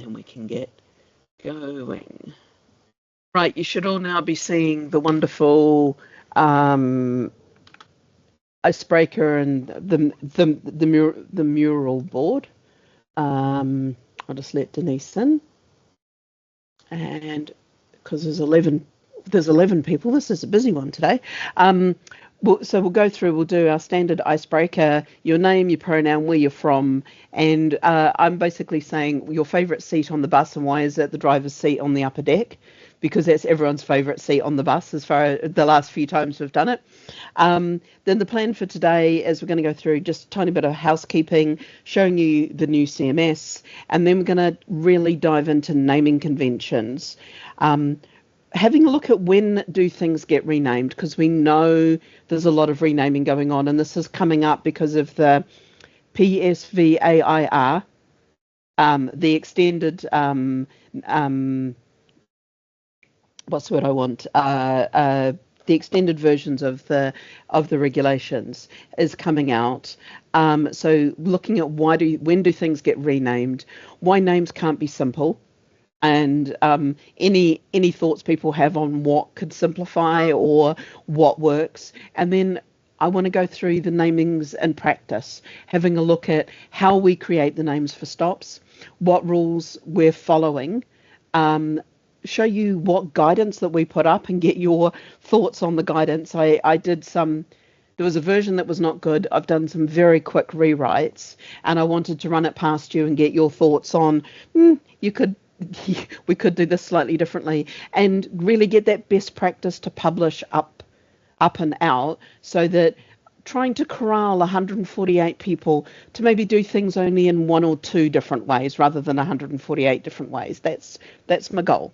and we can get going. Right, you should all now be seeing the wonderful icebreaker and the mural board. I'll just let Denise in, and because there's 11 people, this is a busy one today. So we'll go through, we'll do our standard icebreaker, your name, your pronoun, where you're from, and I'm basically saying your favourite seat on the bus and why is it the driver's seat on the upper deck, because that's everyone's favourite seat on the bus as far as the last few times we've done it. Then the plan for today is we're going to go through just a tiny bit of housekeeping, showing you the new CMS, and then we're going to really dive into naming conventions. Having a look at when do things get renamed, because we know there's a lot of renaming going on, and this is coming up because of the PSVAIR, the extended what's the word I want? The extended versions of the regulations is coming out. So looking at when do things get renamed, why names can't be simple, and any thoughts people have on what could simplify or what works. And then I want to go through the namings in practice, having a look at how we create the names for stops, what rules we're following, show you what guidance that we put up and get your thoughts on the guidance. There was a version that was not good. I've done some very quick rewrites, and I wanted to run it past you and get your thoughts on, we could do this slightly differently, and really get that best practice to publish up and out, so that trying to corral 148 people to maybe do things only in one or two different ways rather than 148 different ways. That's my goal.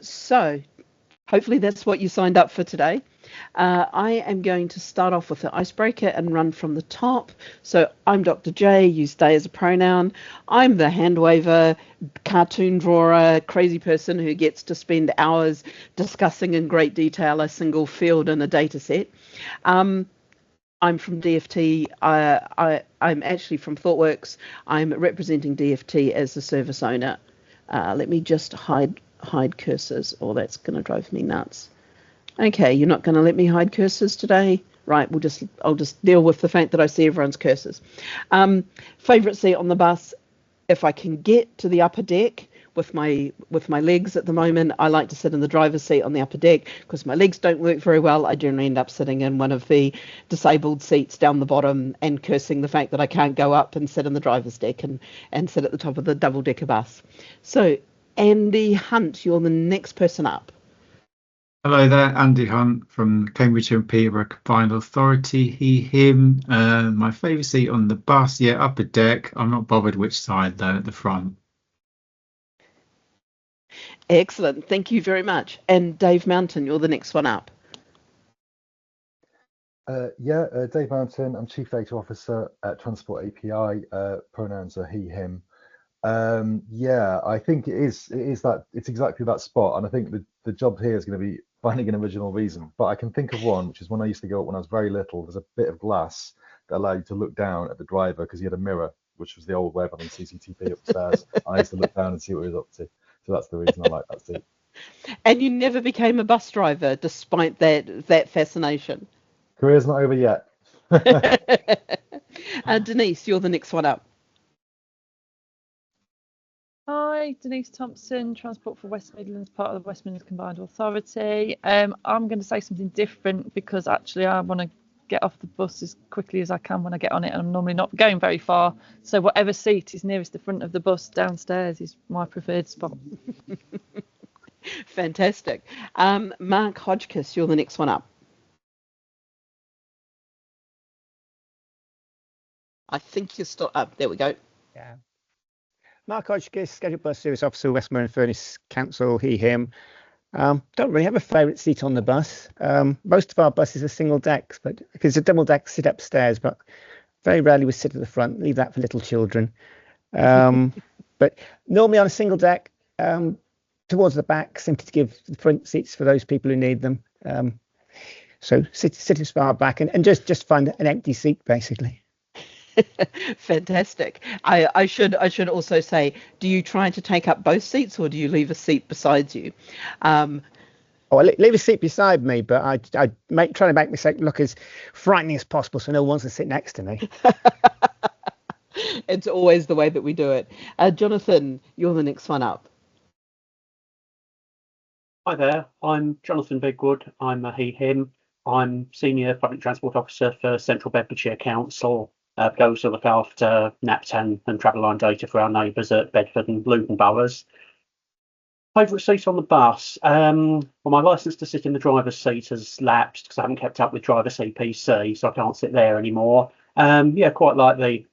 So hopefully that's what you signed up for today. I am going to start off with the icebreaker and run from the top. So I'm Dr. J, use they as a pronoun. I'm the hand waver, cartoon drawer, crazy person who gets to spend hours discussing in great detail a single field in a data set. I'm from DFT. I'm actually from ThoughtWorks. I'm representing DFT as the service owner. Let me just hide cursors, or that's going to drive me nuts. Okay, you're not going to let me hide cursors today? Right, I'll just deal with the fact that I see everyone's cursors. Favourite seat on the bus, if I can get to the upper deck with my legs at the moment, I like to sit in the driver's seat on the upper deck because my legs don't work very well. I generally end up sitting in one of the disabled seats down the bottom and cursing the fact that I can't go up and sit in the driver's deck and sit at the top of the double-decker bus. So, Andy Hunt, you're the next person up. Hello there, Andy Hunt from Cambridge and Peterborough Combined Authority, he, him. My favourite seat on the bus, upper deck. I'm not bothered which side though, at the front. Excellent, thank you very much. And Dave Mountain, you're the next one up. Dave Mountain, I'm Chief Data Officer at Transport API. Pronouns are he, him. I think it's exactly that spot, and I think the job here is going to be finding an original reason. But I can think of one, which is when I used to go up when I was very little. There's a bit of glass that allowed you to look down at the driver because he had a mirror, which was the old way of having CCTV upstairs. I used to look down and see what he was up to. So that's the reason I like that seat. And you never became a bus driver despite that fascination? Career's not over yet. Denise, you're the next one up. Hi, Denise Thompson, Transport for West Midlands, part of the West Midlands Combined Authority. I'm going to say something different because actually I want to get off the bus as quickly as I can when I get on it, and I'm normally not going very far. So whatever seat is nearest the front of the bus downstairs is my preferred spot. Fantastic. Mark Hodgkiss, you're the next one up. I think you're still up. There we go. Yeah. Mark Hodgkiss, Scheduled Bus Service Officer, Westmoreland and Furness Council, he, him. Don't really have a favourite seat on the bus. Most of our buses are single decks, but because a double deck sit upstairs, but very rarely we sit at the front, leave that for little children. But normally on a single deck, towards the back, simply to give the front seats for those people who need them. So sit as far back and just find an empty seat, basically. Fantastic. I should also say, do you try to take up both seats or do you leave a seat beside you? Oh, I leave a seat beside me, but I try to make myself look as frightening as possible so no one wants to sit next to me. It's always the way that we do it. Jonathan, you're the next one up. Hi there, I'm Jonathan Bigwood. I'm a he/him. I'm Senior Public Transport Officer for Central Bedfordshire Council. Goes to look after NAPTAN and travel line data for our neighbours at Bedford and Luton boroughs. Favourite seat on the bus? Well, my licence to sit in the driver's seat has lapsed because I haven't kept up with driver CPC, so I can't sit there anymore. Yeah, quite like the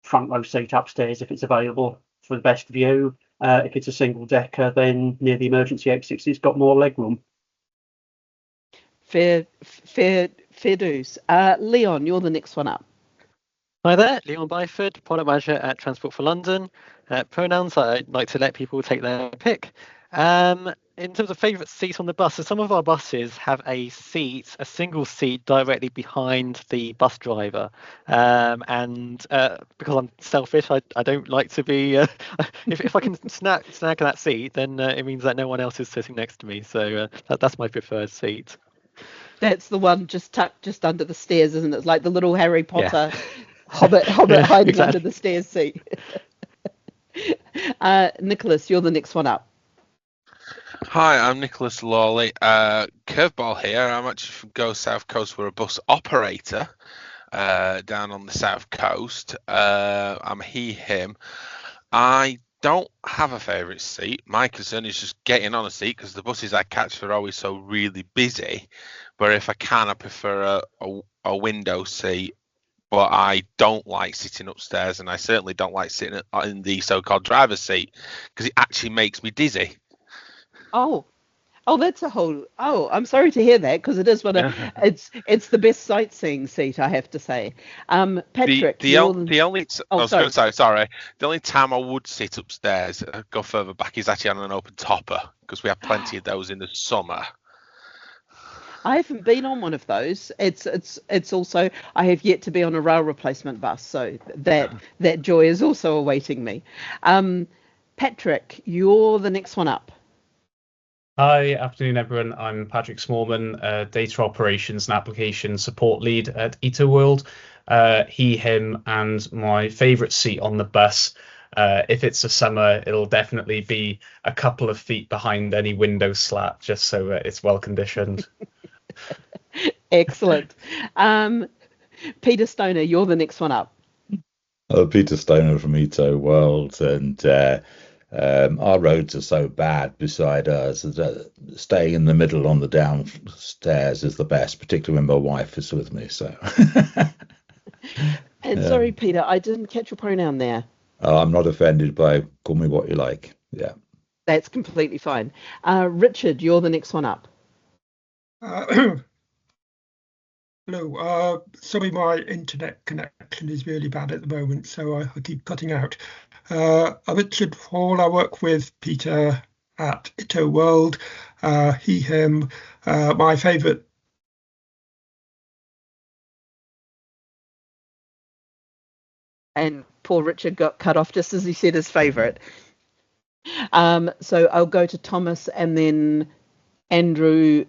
front row seat upstairs if it's available for the best view. If it's a single decker, then near the emergency exits, it's got more legroom. Fair dues. Leon, you're the next one up. Hi there, Leon Byford, Product Manager at Transport for London. Pronouns, I like to let people take their pick. In terms of favourite seat on the bus, so some of our buses have a single seat directly behind the bus driver. And because I'm selfish, I don't like to be, if I can snag that seat, then it means that no one else is sitting next to me. So that's my preferred seat. That's the one just tucked just under the stairs, isn't it? It's like the little Harry Potter hobbit Yeah, hiding exactly. under the stairs seat. Nicholas, you're the next one up. Hi, I'm Nicholas Lawley. Curveball here. I'm actually from Go South Coast. We're a bus operator down on the South Coast. I'm he/him. I don't have a favourite seat. My concern is just getting on a seat because the buses I catch are always so really busy. But if I can, I prefer a window seat. But I don't like sitting upstairs, and I certainly don't like sitting in the so-called driver's seat because it actually makes me dizzy. Oh, that's a whole. Oh, I'm sorry to hear that because it is it's the best sightseeing seat, I have to say. Patrick, The only sorry. The only time I would sit upstairs, go further back, is actually on an open topper because we have plenty of those in the summer. I haven't been on one of those. It's also, I have yet to be on a rail replacement bus, so that joy is also awaiting me. Patrick, you're the next one up. Hi, afternoon everyone. I'm Patrick Smallman, Data Operations and Application Support Lead at EtoWorld. He/him, and my favourite seat on the bus. If it's a summer, it'll definitely be a couple of feet behind any window slat, just so it's well conditioned. Excellent. Peter Stoner, you're the next one up. Peter Stoner from EtoWorld, and our roads are so bad beside us that staying in the middle on the downstairs is the best, particularly when my wife is with me. So. And sorry, Peter, I didn't catch your pronoun there. I'm not offended by call me what you like. Yeah. That's completely fine. Richard, you're the next one up. Hello. Sorry, my internet connection is really bad at the moment, so I keep cutting out. Richard Hall. I work with Peter at EtoWorld. He/him. My favourite. And poor Richard got cut off just as he said his favourite. So I'll go to Thomas and then Andrew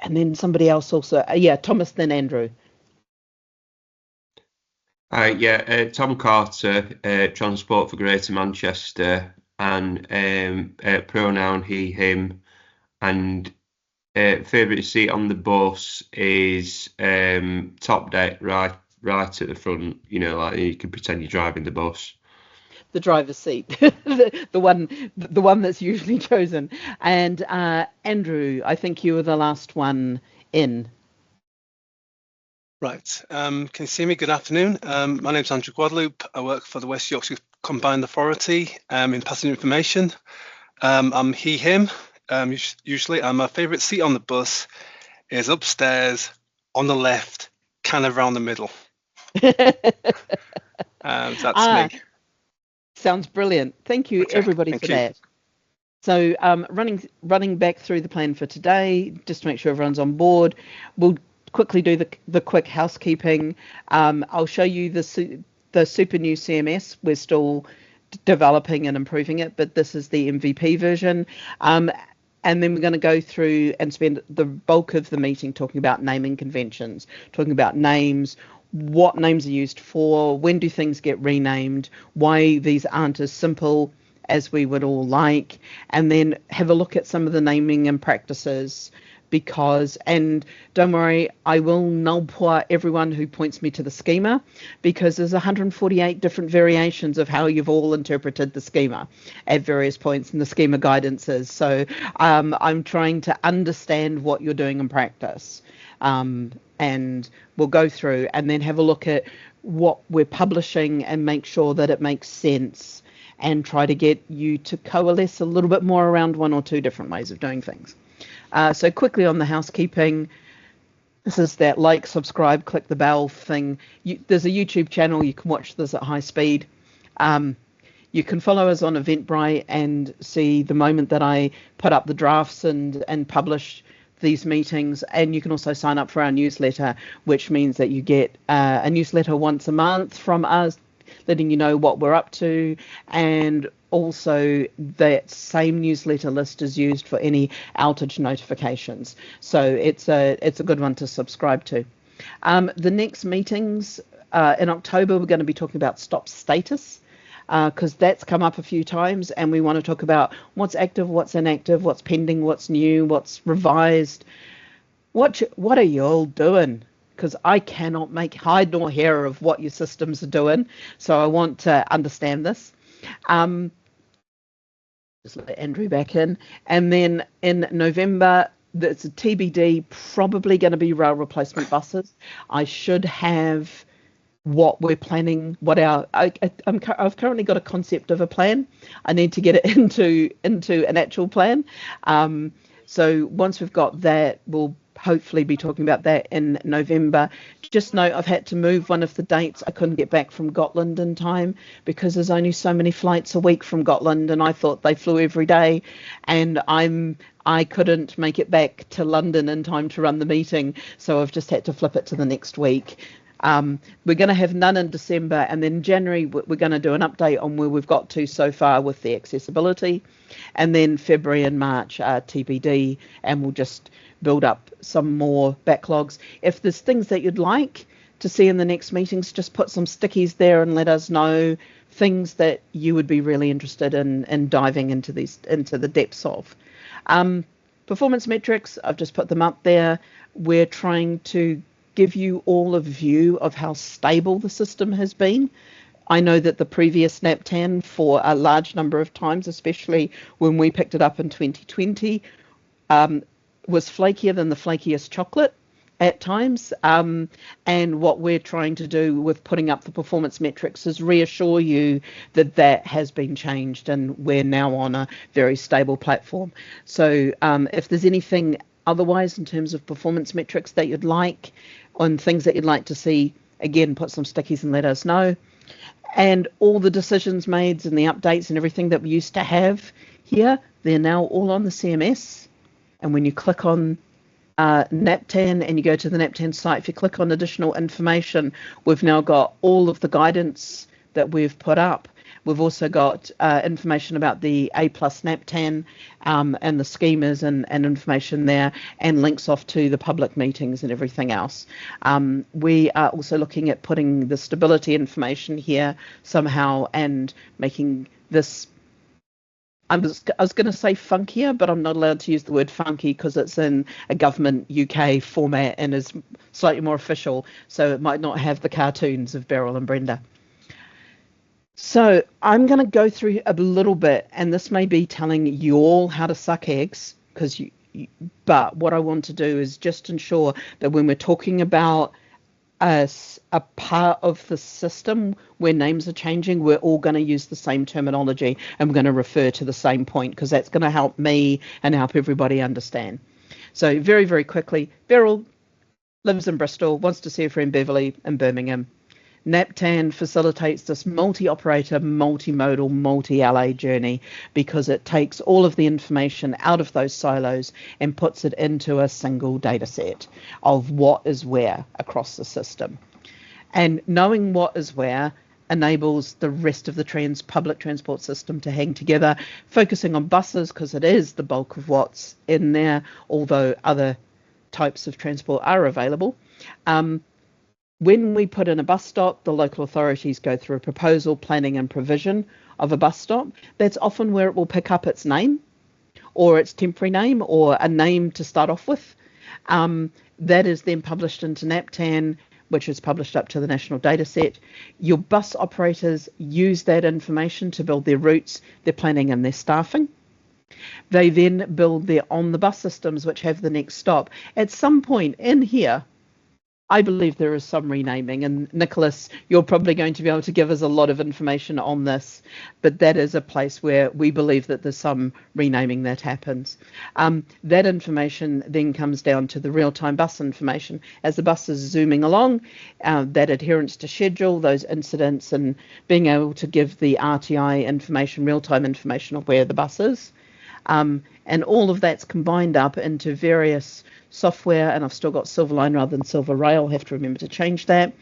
and then somebody else also. Thomas, then Andrew. Tom Carter, Transport for Greater Manchester, and pronoun he/him, and favourite seat on the bus is top deck, right at the front. You know, like you can pretend you're driving the bus. The driver's seat, the one that's usually chosen. And Andrew, I think you were the last one in. Right. Can you see me? Good afternoon. My name's Andrew Guadalupe. I work for the West Yorkshire Combined Authority in passenger information. I'm he/him usually, and my favourite seat on the bus is upstairs on the left, kind of around the middle. That's me. Sounds brilliant. Thank you, everybody, for that. So running back through the plan for today, just to make sure everyone's on board, we'll quickly do the quick housekeeping. I'll show you the super new CMS. We're still developing and improving it, but this is the MVP version. And then we're going to go through and spend the bulk of the meeting talking about naming conventions, talking about names, what names are used for, when do things get renamed, why these aren't as simple as we would all like, and then have a look at some of the naming and practices. Because, and don't worry, I will nullpua everyone who points me to the schema, because there's 148 different variations of how you've all interpreted the schema at various points in the schema guidances. So I'm trying to understand what you're doing in practice. And we'll go through and then have a look at what we're publishing and make sure that it makes sense, and try to get you to coalesce a little bit more around one or two different ways of doing things. So quickly on the housekeeping, this is that like, subscribe, click the bell thing. There's a YouTube channel. You can watch this at high speed. You can follow us on Eventbrite and see the moment that I put up the drafts and publish these meetings. And you can also sign up for our newsletter, which means that you get a newsletter once a month from us, letting you know what we're up to. And also that same newsletter list is used for any outage notifications. So it's a good one to subscribe to. The next meetings in October, we're going to be talking about stop status, because that's come up a few times, and we want to talk about what's active, what's inactive, what's pending, what's new, what's revised. What are you all doing? Because I cannot make hide nor hair of what your systems are doing. So I want to understand this. Just let Andrew back in. And then in November, it's a TBD, probably going to be rail replacement buses. I should have what we're planning, I've currently got a concept of a plan. I need to get it into an actual plan. So once we've got that, we'll hopefully be talking about that in November. Just note, I've had to move one of the dates. I couldn't get back from Gotland in time because there's only so many flights a week from Gotland, and I thought they flew every day, and I couldn't make it back to London in time to run the meeting, so I've just had to flip it to the next week. We're going to have none in December, and then January we're going to do an update on where we've got to so far with the accessibility, and then February and March are TBD, and we'll just build up some more backlogs. If there's things that you'd like to see in the next meetings, just put some stickies there and let us know things that you would be really interested in diving into the depths of. Performance metrics, I've just put them up there. We're trying to give you all a view of how stable the system has been. I know that the previous NAPTAN, for a large number of times, especially when we picked it up in 2020, was flakier than the flakiest chocolate at times. And what we're trying to do with putting up the performance metrics is reassure you that that has been changed and we're now on a very stable platform. So if there's anything otherwise in terms of performance metrics that you'd like, on things that you'd like to see, again, put some stickies and let us know. And all the decisions made and the updates and everything that we used to have here, they're now all on the CMS. And when you click on NAPTAN and you go to the NAPTAN site, if you click on additional information, we've now got all of the guidance that we've put up. We've also got information about the A+ NAPTAN and the schemas and information there, and links off to the public meetings and everything else. We are also looking at putting the stability information here somehow and making this, I was going to say funkier, but I'm not allowed to use the word funky because it's in a government UK format and is slightly more official, so it might not have the cartoons of Beryl and Brenda. So I'm going to go through a little bit, and this may be telling you all how to suck eggs, but what I want to do is just ensure that when we're talking about a part of the system where names are changing, we're all going to use the same terminology and we're going to refer to the same point, because that's going to help me and help everybody understand. So very, very quickly, Beryl lives in Bristol, wants to see her friend Beverly in Birmingham. NAPTAN facilitates this multi-operator, multimodal, multi-LA journey because it takes all of the information out of those silos and puts it into a single data set of what is where across the system. And knowing what is where enables the rest of the public transport system to hang together, focusing on buses because it is the bulk of what's in there, although other types of transport are available. When we put in a bus stop, the local authorities go through a proposal, planning and provision of a bus stop. That's often where it will pick up its name or its temporary name or a name to start off with. That is then published into NAPTAN, which is published up to the national data set. Your bus operators use that information to build their routes, their planning and their staffing. They then build their on-the-bus systems, which have the next stop. At some point in here, I believe there is some renaming, and Nicholas, you're probably going to be able to give us a lot of information on this, but that is a place where we believe that there's some renaming that happens. That information then comes down to the real-time bus information. As the bus is zooming along, that adherence to schedule, those incidents, and being able to give the RTI information, real-time information of where the bus is. And all of that's combined up into various software, and I've still got Silverline rather than Silver Rail, have to remember to change that.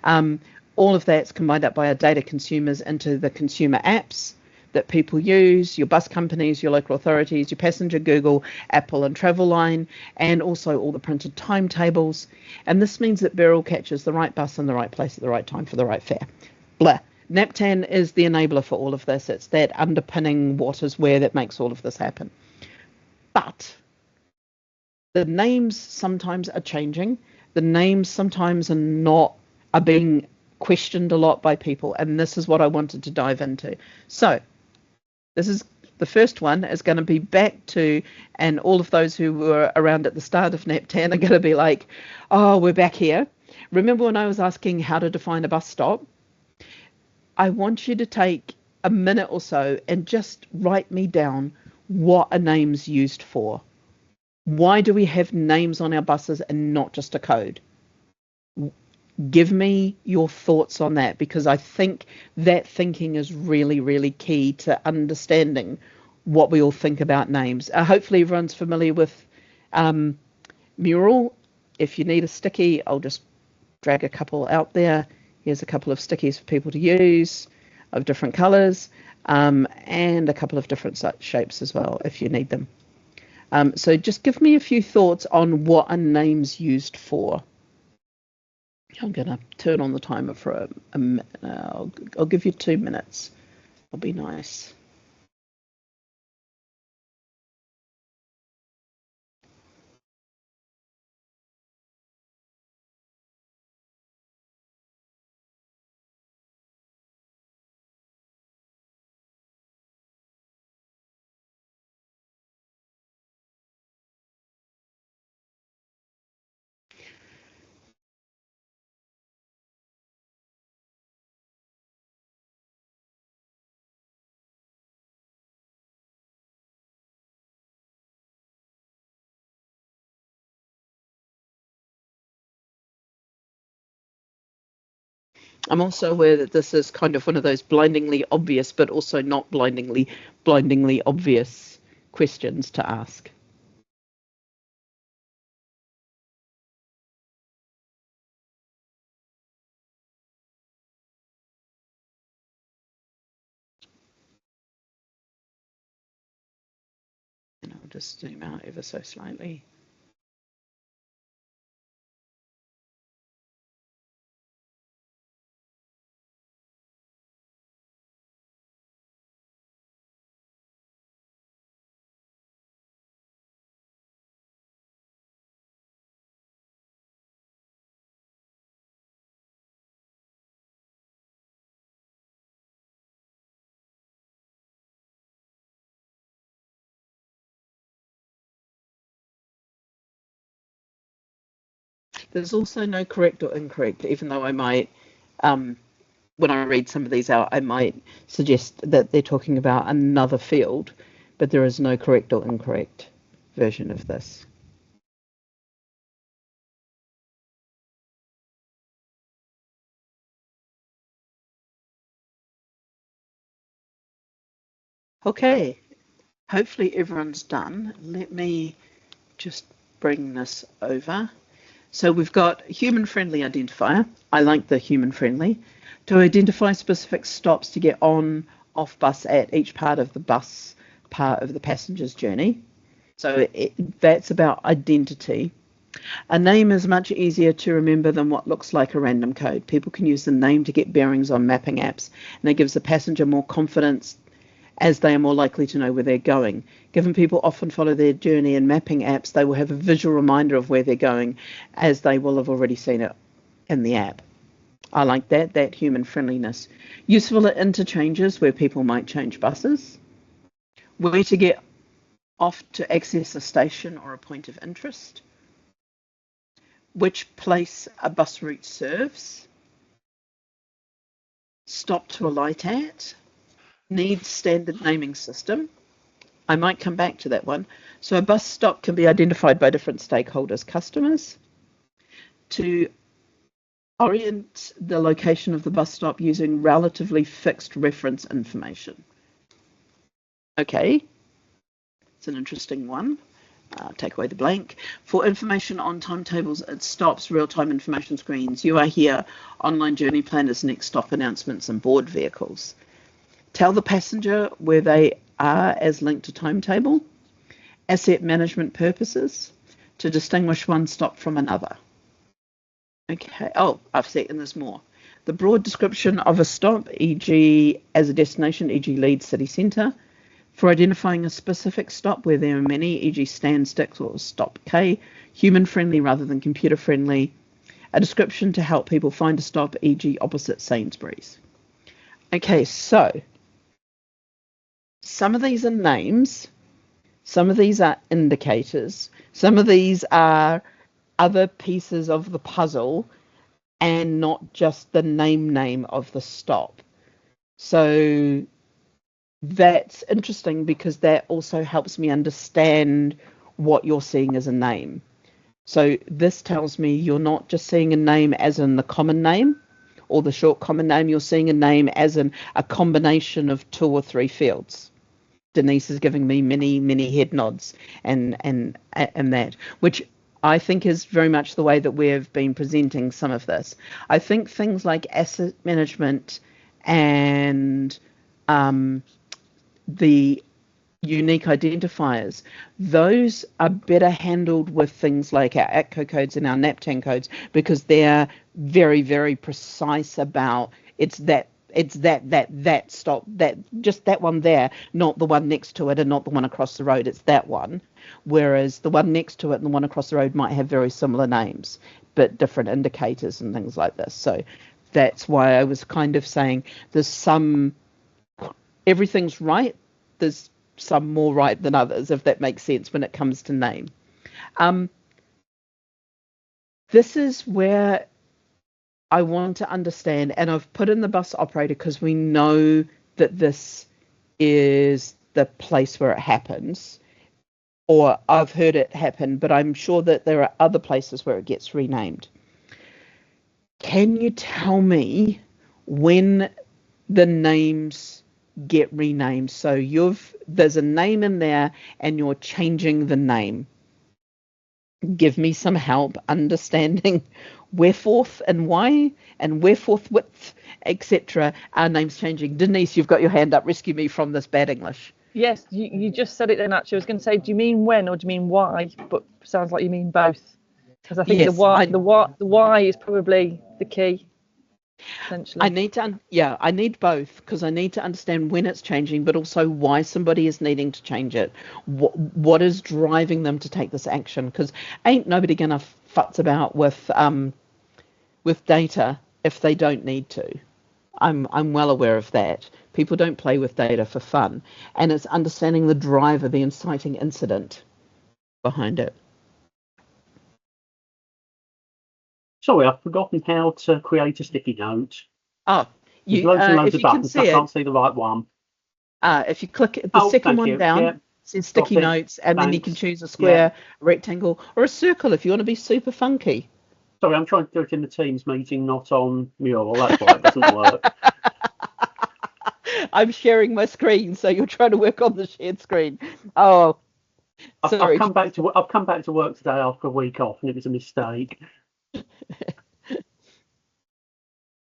All of that's combined up by our data consumers into the consumer apps that people use, your bus companies, your local authorities, your passenger Google, Apple and Travelline, and also all the printed timetables. And this means that Beryl catches the right bus in the right place at the right time for the right fare. Blah. NAPTAN is the enabler for all of this. It's that underpinning what is where that makes all of this happen. But the names sometimes are changing. The names sometimes are being questioned a lot by people, and this is what I wanted to dive into. So this is the first one is going to be back to, and all of those who were around at the start of NAPTAN are going to be like, oh, we're back here. Remember when I was asking how to define a bus stop? I want you to take a minute or so and just write me down what a name's used for. Why do we have names on our buses and not just a code? Give me your thoughts on that, because I think that thinking is really, really key to understanding what we all think about names. Hopefully everyone's familiar with Mural. If you need a sticky, I'll just drag a couple out there. Here's a couple of stickies for people to use of different colours, and a couple of different shapes as well if you need them. So just give me a few thoughts on what a name's used for. I'm going to turn on the timer for a minute. I'll give you 2 minutes. I'll be nice. I'm also aware that this is kind of one of those blindingly obvious, but also not blindingly obvious questions to ask. And I'll just zoom out ever so slightly. There's also no correct or incorrect, even though I might, when I read some of these out, I might suggest that they're talking about another field, but there is no correct or incorrect version of this. Okay, hopefully everyone's done. Let me just bring this over. So we've got human-friendly identifier. I like the human-friendly. To identify specific stops to get on, off bus at each part of the bus, part of the passenger's journey. So that's about identity. A name is much easier to remember than what looks like a random code. People can use the name to get bearings on mapping apps, and it gives the passenger more confidence as they are more likely to know where they're going. Given people often follow their journey in mapping apps, they will have a visual reminder of where they're going, as they will have already seen it in the app. I like that human friendliness. Useful at interchanges where people might change buses. Where to get off to access a station or a point of interest. Which place a bus route serves. Stop to alight at. Needs standard naming system. I might come back to that one. So a bus stop can be identified by different stakeholders, customers. To orient the location of the bus stop using relatively fixed reference information. Okay, it's an interesting one. Take away the blank. For information on timetables at stops, real-time information screens, you are here, online journey planners, next stop announcements and board vehicles. Tell the passenger where they are as linked to timetable. Asset management purposes, to distinguish one stop from another. Okay, I've said, and there's more. The broad description of a stop, e.g. as a destination, e.g. Leeds city centre. For identifying a specific stop where there are many, e.g. stand sticks or stop K. Human-friendly rather than computer-friendly. A description to help people find a stop, e.g. opposite Sainsbury's. Okay, so some of these are names, some of these are indicators, some of these are other pieces of the puzzle and not just the name of the stop. So that's interesting because that also helps me understand what you're seeing as a name. So this tells me you're not just seeing a name as in the common name or the short common name, you're seeing a name as in a combination of 2 or 3 fields. Denise is giving me many head nods and that, which I think is very much the way that we've been presenting some of this. I think things like asset management and the unique identifiers, those are better handled with things like our ATCO codes and our NAPTAN codes because they're very, very precise about that stop, that just that one there, not the one next to it and not the one across the road, it's that one. Whereas the one next to it and the one across the road might have very similar names, but different indicators and things like this. So that's why I was kind of saying everything's right, there's some more right than others, if that makes sense when it comes to name. This is where I want to understand, and I've put in the bus operator because we know that this is the place where it happens, or I've heard it happen, but I'm sure that there are other places where it gets renamed. Can you tell me when the names get renamed? So there's a name in there and you're changing the name. Give me some help understanding whereforth and why and whereforth width, etc. Our names changing. Denise, you've got your hand up. Rescue me from this bad English. Yes, you just said it then. Actually, I was going to say, do you mean when or do you mean why? But sounds like you mean both. Because I think yes, the why is probably the key. Essentially. I need both because I need to understand when it's changing, but also why somebody is needing to change it. What is driving them to take this action? Because ain't nobody gonna futz about with data if they don't need to. I'm well aware of that. People don't play with data for fun, and it's understanding the driver, the inciting incident behind it. Sorry, I've forgotten how to create a sticky note. Oh, There's loads and loads of buttons. I can't see the right one. If you click the second one down, it says sticky notes, and then you can choose a square, a rectangle, or a circle if you want to be super funky. Sorry, I'm trying to do it in the Teams meeting, not on Mural. That's why it doesn't work. I'm sharing my screen, so you're trying to work on the shared screen. Oh, sorry. I've come back to work today after a week off, and it was a mistake.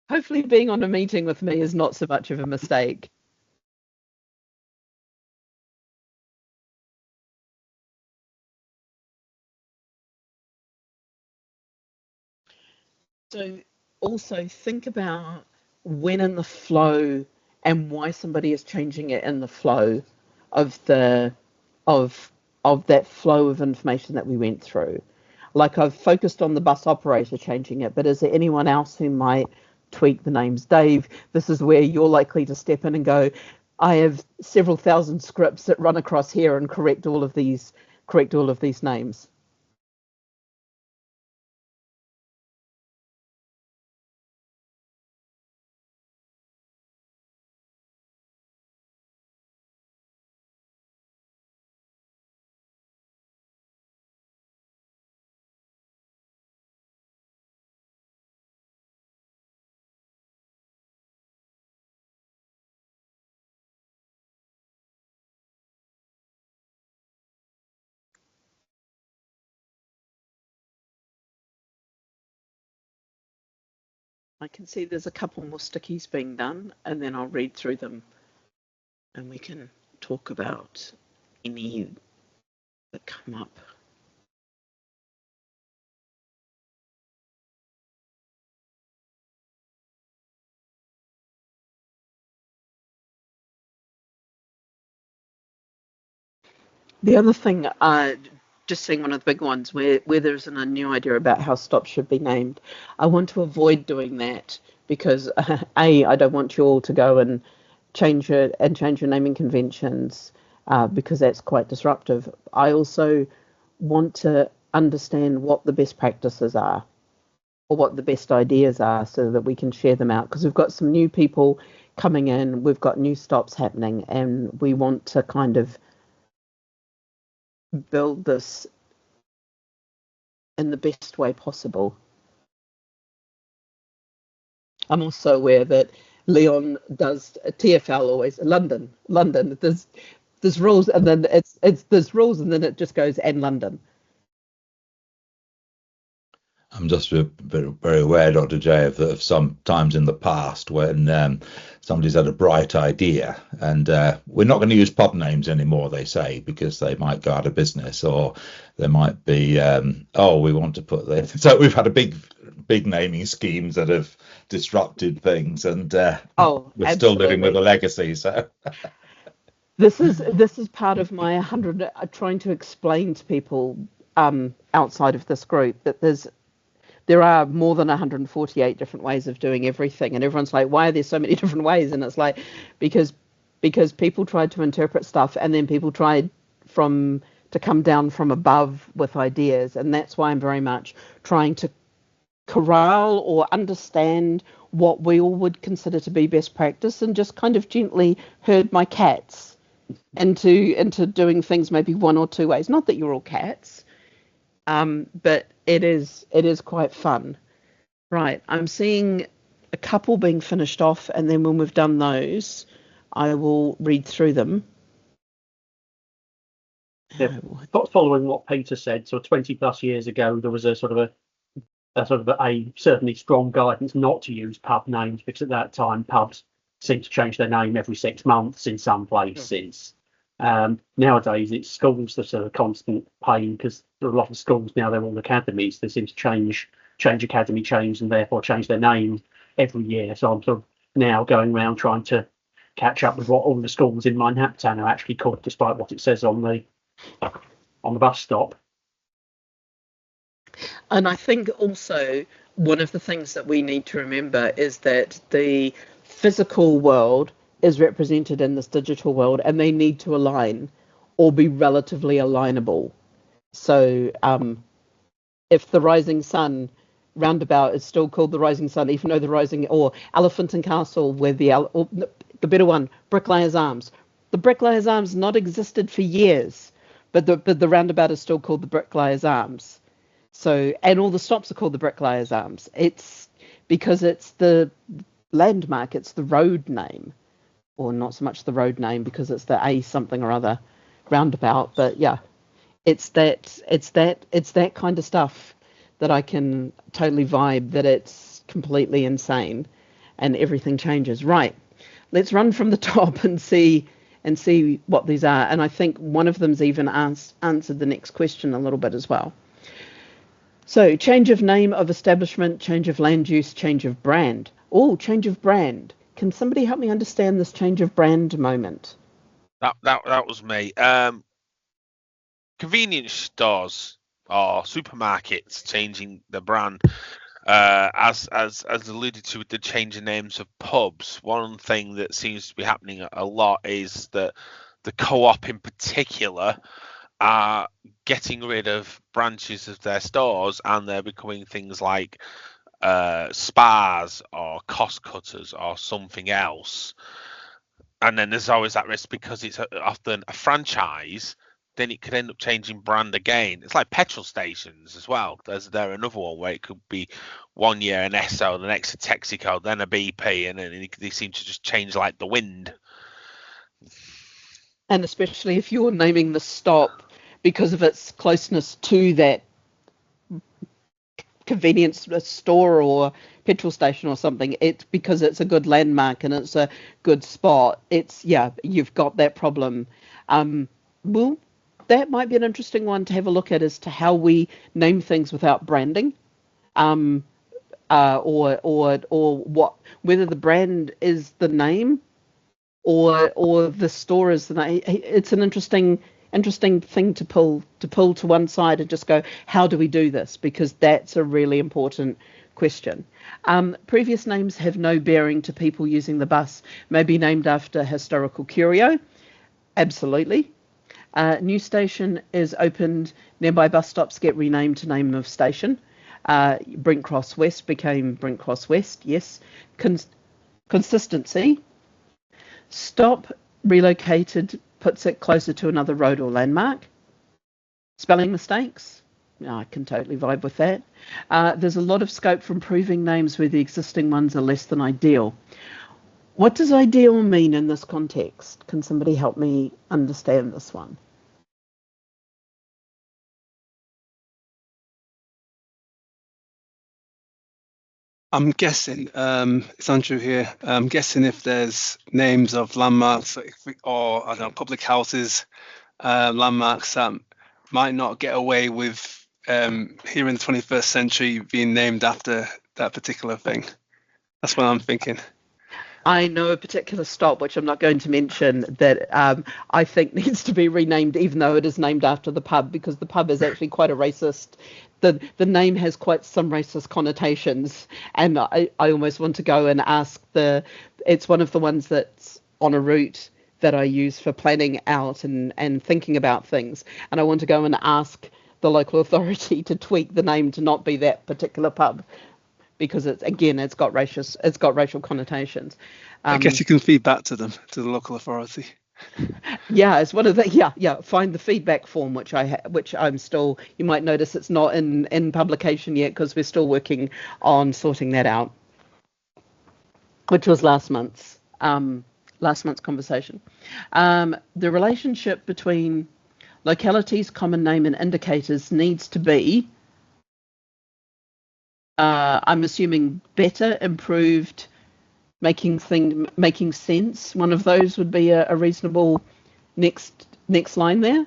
Hopefully being on a meeting with me is not so much of a mistake. So also think about when in the flow and why somebody is changing it in the flow of the of that flow of information that we went through. Like I've focused on the bus operator changing it, but is there anyone else who might tweak the names? Dave, this is where you're likely to step in and go, I have several thousand scripts that run across here and correct all of these names. I can see there's a couple more stickies being done, and then I'll read through them and we can talk about any that come up. The other thing, just seeing one of the big ones where there's a new idea about how stops should be named, I want to avoid doing that because I don't want you all to go and change your naming conventions because that's quite disruptive. I also want to understand what the best practices are or what the best ideas are so that we can share them out, because we've got some new people coming in, we've got new stops happening, and we want to kind of build this in the best way possible. I'm also aware that Leon does TFL always London. There's rules, and then there's rules, and then it just goes and London. I'm just very aware, Dr. J, of some times in the past when somebody's had a bright idea, and we're not going to use pub names anymore, they say, because they might go out of business, or there might be, we want to put this. So we've had a big naming schemes that have disrupted things, and we're still living with a legacy. So this is part of my 100 trying to explain to people outside of this group that there are more than 148 different ways of doing everything, and everyone's like, why are there so many different ways? And it's like because people tried to interpret stuff, and then people tried to come down from above with ideas, and that's why I'm very much trying to corral or understand what we all would consider to be best practice, and just kind of gently herd my cats into doing things maybe one or two ways. Not that you're all cats, but it is quite fun. Right, I'm seeing a couple being finished off, and then when we've done those, I will read through them. Yeah, following what Peter said, so 20 plus years ago, there was a certainly strong guidance not to use pub names, because at that time pubs seemed to change their name every 6 months in some places. Nowadays it's schools that are a constant pain, because there are a lot of schools now, they're all academies. They seem to change academy change, and therefore change their name every year. So I'm sort of now going around trying to catch up with what all the schools in Manhattan are actually called, despite what it says on the bus stop. And I think also one of the things that we need to remember is that the physical world is represented in this digital world, and they need to align or be relatively alignable. So if the Rising Sun roundabout is still called the Rising Sun, even though the Rising, or Elephant and Castle, where the better one, Bricklayer's Arms. The Bricklayer's Arms not existed for years, but the roundabout is still called the Bricklayer's Arms. So, and all the stops are called the Bricklayer's Arms. It's because it's the landmark, it's the road name. or not so much the road name because it's the A something or other roundabout. But yeah, it's that kind of stuff that I can totally vibe that it's completely insane and everything changes. Right. Let's run from the top and see what these are. And I think one of them's even answered the next question a little bit as well. So change of name of establishment, change of land use, change of brand. Oh, change of brand. Can somebody help me understand this change of brand moment? That was me. Convenience stores or supermarkets changing the brand, as alluded to with the change of names of pubs. One thing that seems to be happening a lot is that the co-op in particular are getting rid of branches of their stores, and they're becoming things like spas or cost cutters or something else. And then there's always that risk because it's often a franchise, then it could end up changing brand again. It's like petrol stations as well. There's another one where it could be 1 year an Esso, the next a Texaco, then a BP, and then they seem to just change like the wind. And especially if you're naming the stop because of its closeness to that convenience store or petrol station or something, it's because it's a good landmark and it's a good spot. You've got that problem. Well, that might be an interesting one to have a look at as to how we name things without branding, or what, whether the brand is the name or the store is the name. It's an interesting thing to pull to one side and just go, how do we do this? Because that's a really important question. Previous names have no bearing to people using the bus, may be named after historical curio. Absolutely. New station is opened, nearby bus stops get renamed to name of station. Brent Cross West became Brent Cross West, yes. Consistency. Stop relocated puts it closer to another road or landmark. Spelling mistakes. I can totally vibe with that. There's a lot of scope for improving names where the existing ones are less than ideal. What does ideal mean in this context? Can somebody help me understand this one? I'm guessing, it's Andrew here. I'm guessing if there's names of landmarks or I don't know, public houses, landmarks that might not get away with here in the 21st century being named after that particular thing. That's what I'm thinking. I know a particular stop, which I'm not going to mention, that I think needs to be renamed, even though it is named after the pub, because the pub is actually quite a racist. The name has quite some racist connotations, and I almost want to go and ask it's one of the ones that's on a route that I use for planning out and thinking about things, and I want to go and ask the local authority to tweak the name to not be that particular pub, because it's got racial connotations. I guess you can feed back to them, to the local authority. Yeah, it's one of the find the feedback form, which I'm still. You might notice it's not in publication yet because we're still working on sorting that out, which was last month's conversation. The relationship between localities, common name, and indicators needs to be, I'm assuming, better, improved, making sense. One of those would be a reasonable next line there.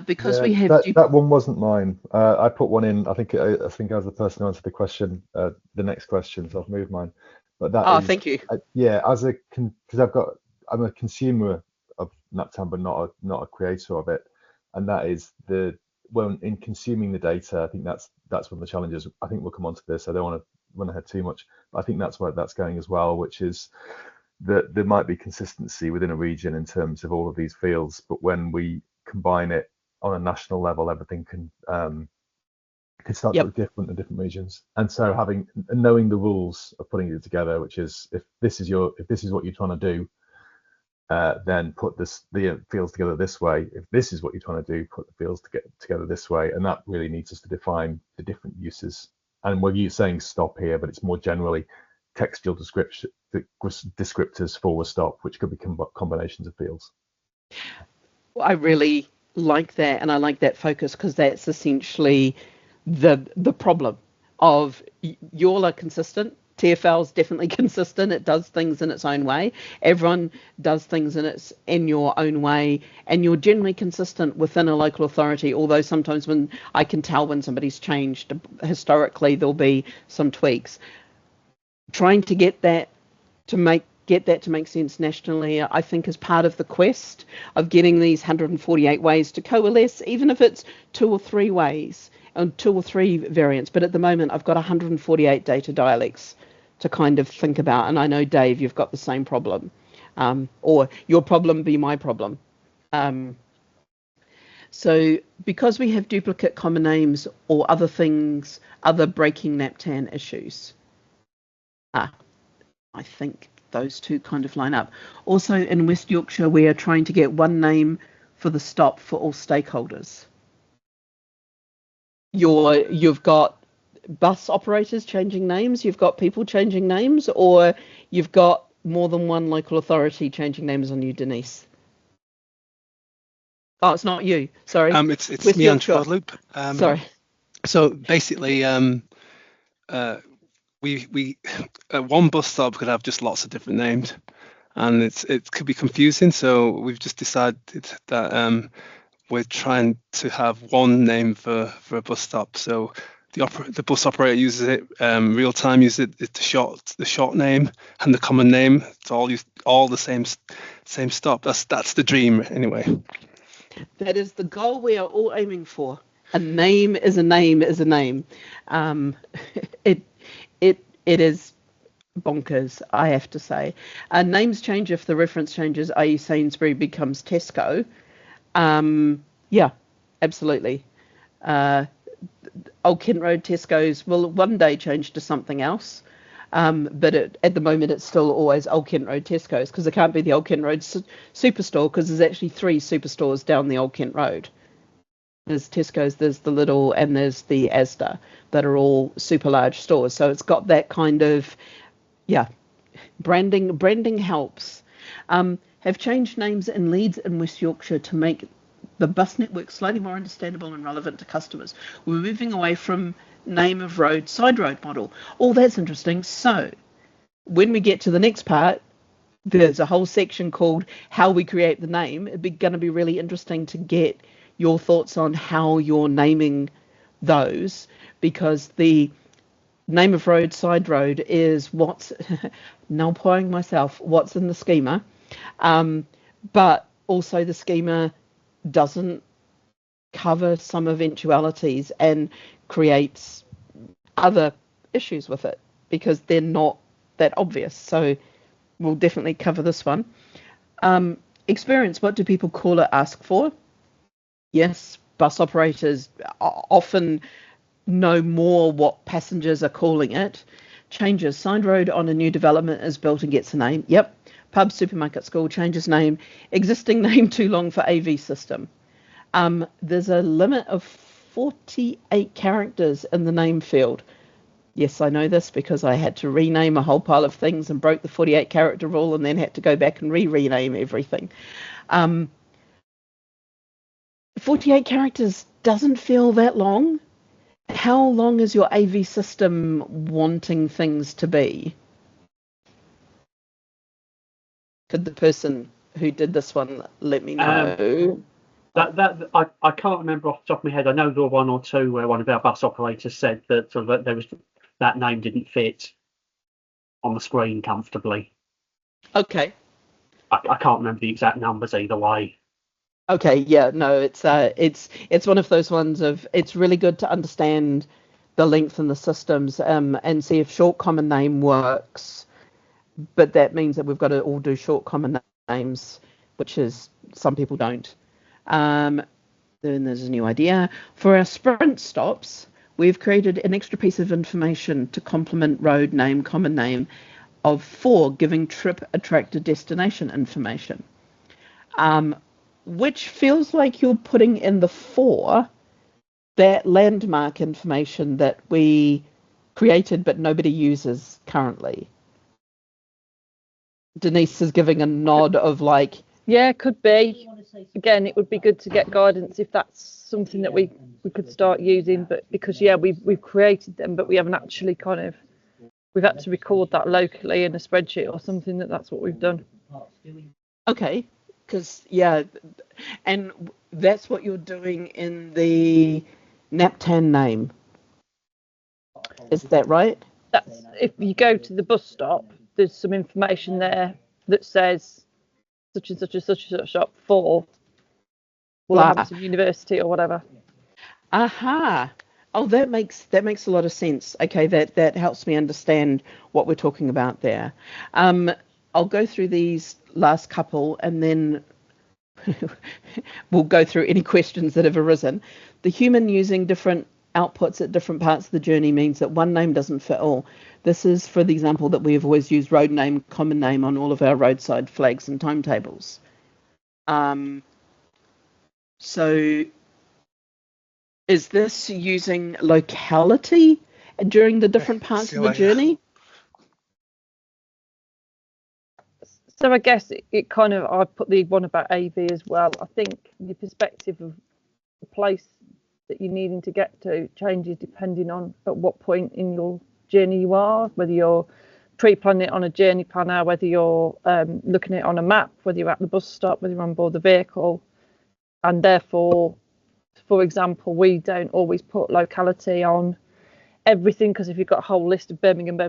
Because we have that one wasn't mine. I put one in. I think I was the person who answered the question, the next question, so I've moved mine. But that thank you. Because I'm a consumer of NapTown, but not a creator of it, and that is when in consuming the data, I think that's one of the challenges. I think we'll come on to this. I don't want to run ahead too much, but I think that's where that's going as well, which is that there might be consistency within a region in terms of all of these fields, but when we combine it on a national level, everything can start to look different in different regions. And so knowing the rules of putting it together, which is if this is what you're trying to do, then put the fields together this way. If this is what you're trying to do, put the fields together this way. And that really needs us to define the different uses. And we're saying stop here, but it's more generally textual descriptors for a stop, which could be combinations of fields. I really like that, and I like that focus, because that's essentially the problem of y'all are consistent. TFL's definitely consistent. It does things in its own way. Everyone does things in your own way, and you're generally consistent within a local authority. Although sometimes when I can tell when somebody's changed historically, there'll be some tweaks. Trying to get that to make sense nationally, I think, is part of the quest of getting these 148 ways to coalesce, even if it's 2 or 3 ways and 2 or 3 variants. But at the moment, I've got 148 data dialects to kind of think about. And I know, Dave, you've got the same problem, or your problem be my problem. So because we have duplicate common names or other things, other breaking NAPTAN issues, I think those two kind of line up. Also in West Yorkshire, we are trying to get one name for the stop for all stakeholders. You've got bus operators changing names, you've got people changing names, or you've got more than one local authority changing names on you, Denise? Oh, it's not you. Sorry. It's me, Andrew Guadalupe. Sorry. So basically, we one bus stop could have just lots of different names, and it could be confusing. So we've just decided that we're trying to have one name for a bus stop. So the bus operator uses it, real time uses it, the short name and the common name. It's all the same stop. That's the dream anyway. That is the goal we are all aiming for. A name is a name is a name. It is bonkers, I have to say. Names change if the reference changes, i.e. Sainsbury becomes Tesco. Yeah, absolutely. Old Kent Road Tesco's will one day change to something else. But at the moment, it's still always Old Kent Road Tesco's, because it can't be the Old Kent Road Superstore, because there's actually 3 superstores down the Old Kent Road. There's Tesco's, there's the Lidl, and there's the Asda, that are all super large stores. So it's got that kind of, branding helps. Have changed names in Leeds and West Yorkshire to make the bus network slightly more understandable and relevant to customers. We're moving away from name of road, side road model. Oh, that's interesting. So when we get to the next part, there's a whole section called how we create the name. It's going to be really interesting to get your thoughts on how you're naming those, because the name of road, side road is what's now pouring myself, what's in the schema. But also the schema doesn't cover some eventualities and creates other issues with it because they're not that obvious. So we'll definitely cover this one. Experience, what do people call it, ask for? Yes, bus operators often know more what passengers are calling it. Changes, side road on a new development is built and gets a name. Yep. Pub, supermarket, school changes name. Existing name too long for AV system. There's a limit of 48 characters in the name field. Yes, I know this because I had to rename a whole pile of things and broke the 48 character rule and then had to go back and rename everything. 48 characters doesn't feel that long. How long is your AV system wanting things to be? Could the person who did this one let me know? I can't remember off the top of my head. I know there were 1 or 2 where one of our bus operators said that sort of that name didn't fit on the screen comfortably. Okay. I can't remember the exact numbers either way. Okay, yeah, no, it's one of those ones of it's really good to understand the length and the systems and see if short common name works. But that means that we've got to all do short common names, which is some people don't. Then there's a new idea. For our sprint stops, we've created an extra piece of information to complement road name, common name of 4, giving trip, attractor, destination information. Which feels like you're putting in the 4 that landmark information that we created but nobody uses currently. Denise is giving a nod of like, yeah, could be. Again, it would be good to get guidance if that's something that we could start using, but because we've created them, but we haven't actually we've had to record that locally in a spreadsheet or something. That's what we've done. okay, because and that's what you're doing in the Naptan name. Is that right? That's if you go to the bus stop, there's some information there that says such and such and such and such shop for Wolverhampton University or whatever. Aha. Oh, that makes a lot of sense. Okay, that helps me understand what we're talking about there. I'll go through these last couple and then we'll go through any questions that have arisen. The human using different outputs at different parts of the journey means that one name doesn't fit all. This is for the example that we have always used road name, common name on all of our roadside flags and timetables. So is this using locality during the different parts of the journey? So I guess it kind of, I put the one about AV as well. I think the perspective of the place that you're needing to get to changes depending on at what point in your journey you are, whether you're pre-planning it on a journey planner, whether you're looking at it on a map, whether you're at the bus stop, whether you're on board the vehicle. And therefore, for example, we don't always put locality on everything, because if you've got a whole list of Birmingham,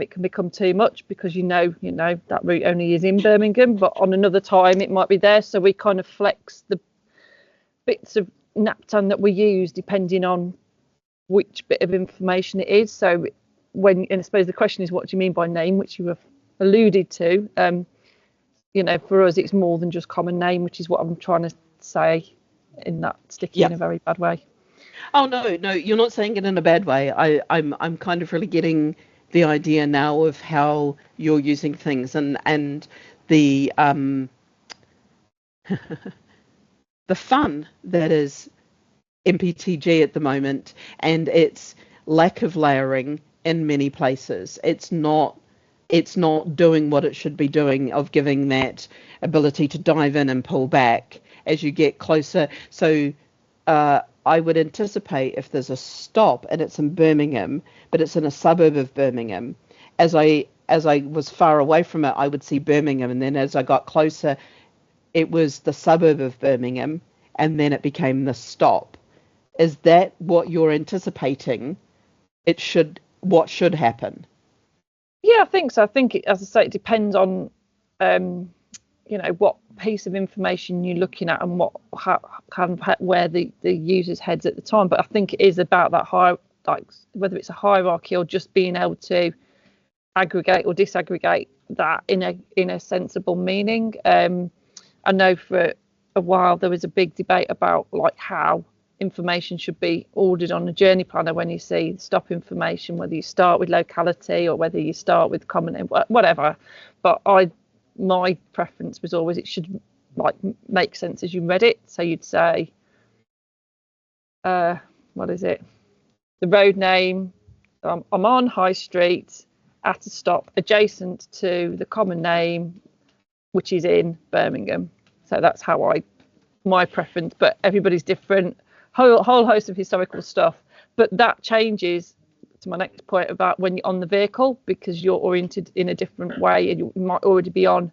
it can become too much, because you know that route only is in Birmingham, but on another time it might be there. So we kind of flex the bits of Naptan that we use depending on which bit of information it is. So and I suppose the question is, what do you mean by name, which you have alluded to. For us it's more than just common name, which is what I'm trying to say, in that sticky in a very bad way. Oh no, you're not saying it in a bad way. I'm kind of really getting the idea now of how you're using things, and the the fun that is MPTG at the moment, and its lack of layering in many places. It's not doing what it should be doing, of giving that ability to dive in and pull back as you get closer. So I would anticipate if there's a stop and it's in Birmingham, but it's in a suburb of Birmingham, as I was far away from it, I would see Birmingham, and then as I got closer, it was the suburb of Birmingham, and then it became the stop. Is that what you're anticipating? What should happen? Yeah, I think so. I think, as I say, it depends on what piece of information you're looking at and where the user's head's at the time. But I think it is about that whether it's a hierarchy or just being able to aggregate or disaggregate that in a sensible meaning. I know for a while there was a big debate about how information should be ordered on a journey planner when you see stop information, whether you start with locality or whether you start with common name, whatever. But my preference was always it should make sense as you read it. So you'd say, what is it? The road name, I'm on High Street at a stop adjacent to the common name, which is in Birmingham. So that's how my preference, but everybody's different. Whole host of historical stuff, but that changes to my next point about when you're on the vehicle, because you're oriented in a different way, and you might already be on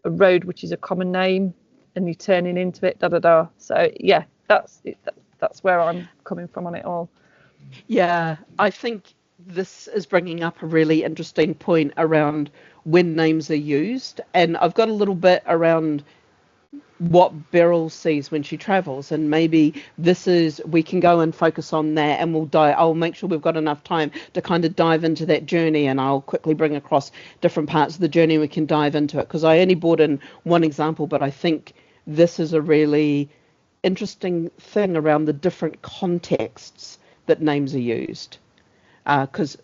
a road which is a common name and you're turning into it, So yeah, that's where I'm coming from on it all. Yeah, I think this is bringing up a really interesting point around when names are used, and I've got a little bit around what Beryl sees when she travels, and maybe we can go and focus on that, and I'll make sure we've got enough time to kind of dive into that journey, and I'll quickly bring across different parts of the journey. We can dive into it, because I only brought in one example, but I think this is a really interesting thing around the different contexts that names are used, because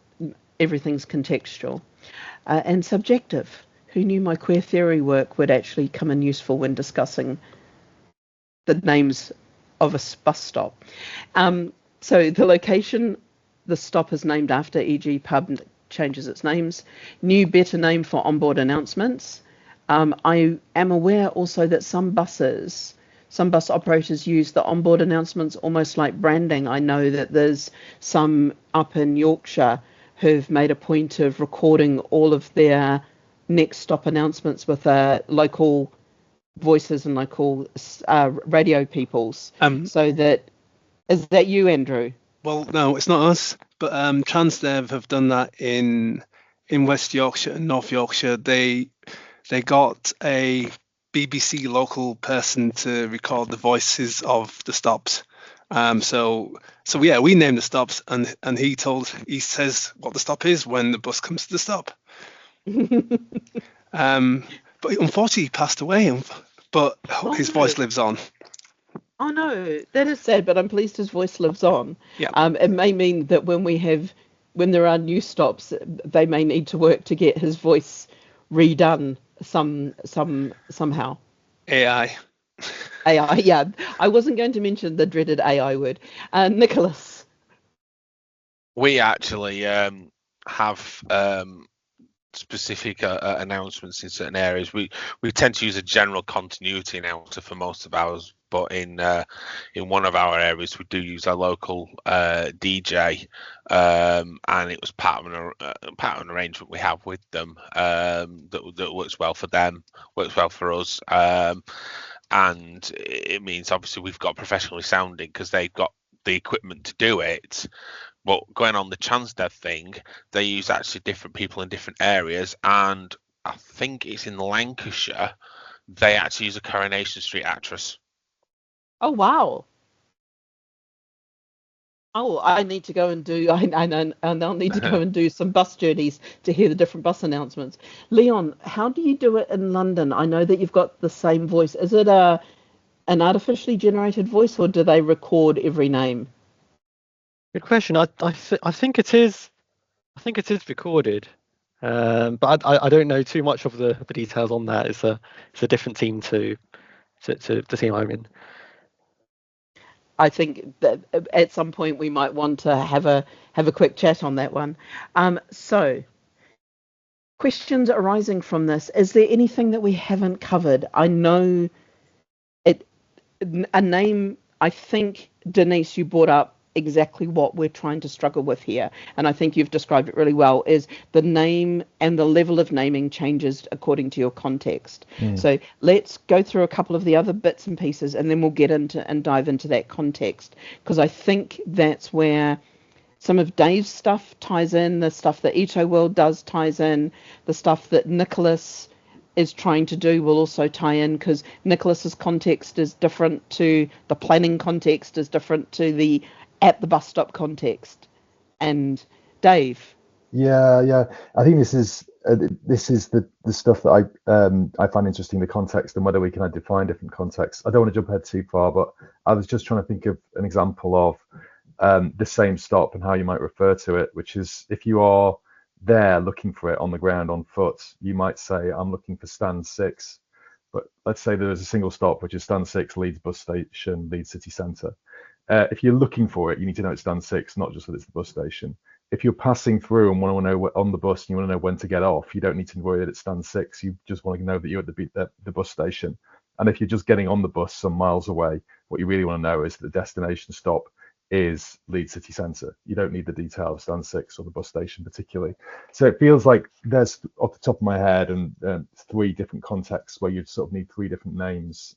everything's contextual and subjective. Who knew my queer theory work would actually come in useful when discussing the names of a bus stop? So the location the stop is named after, e.g. pub changes its names. New better name for onboard announcements. I am aware also that some bus operators use the onboard announcements almost like branding. I know that there's some up in Yorkshire who've made a point of recording all of their next stop announcements with local voices and local radio peoples. So that, is that you, Andrew? Well, no, it's not us, but Transdev have done that in West Yorkshire and North Yorkshire. They got a BBC local person to record the voices of the stops. So yeah, we named the stops, and he says what the stop is when the bus comes to the stop. But unfortunately, he passed away, but his voice lives on. Oh no, that is sad, but I'm pleased his voice lives on. Yeah. It may mean that when there are new stops, they may need to work to get his voice redone somehow. AI. AI, yeah. I wasn't going to mention the dreaded AI word. Nicholas. We actually have specific announcements in certain areas. We tend to use a general continuity announcer for most of ours, but in one of our areas we do use a local DJ, and it was part of an arrangement we have with them that works well for them, works well for us, and it means obviously we've got professionally sounding because they've got the equipment to do it. But going on the Transdev thing, they use actually different people in different areas, and I think it's in Lancashire, they actually use a Coronation Street actress. Oh wow. Oh, I need to go and do. I'll need to go and do some bus journeys to hear the different bus announcements. Leon, how do you do it in London? I know that you've got the same voice. Is it an artificially generated voice, or do they record every name? Good question. I think it is. I think it is recorded, but I don't know too much of the details on that. It's a different team to the team I'm in. I think that at some point we might want to have a quick chat on that one. So, questions arising from this. Is there anything that we haven't covered? I know a name. I think, Denise, you brought up exactly what we're trying to struggle with here, and I think you've described it really well, is the name and the level of naming changes according to your context. So let's go through a couple of the other bits and pieces, and then we'll get into and dive into that context, because I think that's where some of Dave's stuff ties in, the stuff that Ito World does ties in, the stuff that Nicholas is trying to do will also tie in, because Nicholas's context is different to the planning context, is different to the at the bus stop context. And Dave. Yeah. I think this is the stuff that I find interesting, the context and whether we can define different contexts. I don't want to jump ahead too far, but I was just trying to think of an example of the same stop and how you might refer to it, which is if you are there looking for it on the ground on foot, you might say, I'm looking for stand 6. But let's say there's a single stop, which is stand 6, Leeds bus station, Leeds city centre. If you're looking for it, you need to know it's stand 6, not just that it's the bus station. If you're passing through and want to know on the bus and you want to know when to get off, you don't need to worry that it's stand 6. You just want to know that you're at the bus station. And if you're just getting on the bus some miles away, what you really want to know is that the destination stop is Leeds city centre. You don't need the detail of stand 6 or the bus station particularly. So it feels like there's, off the top of my head, and 3 different contexts where you'd sort of need 3 different names,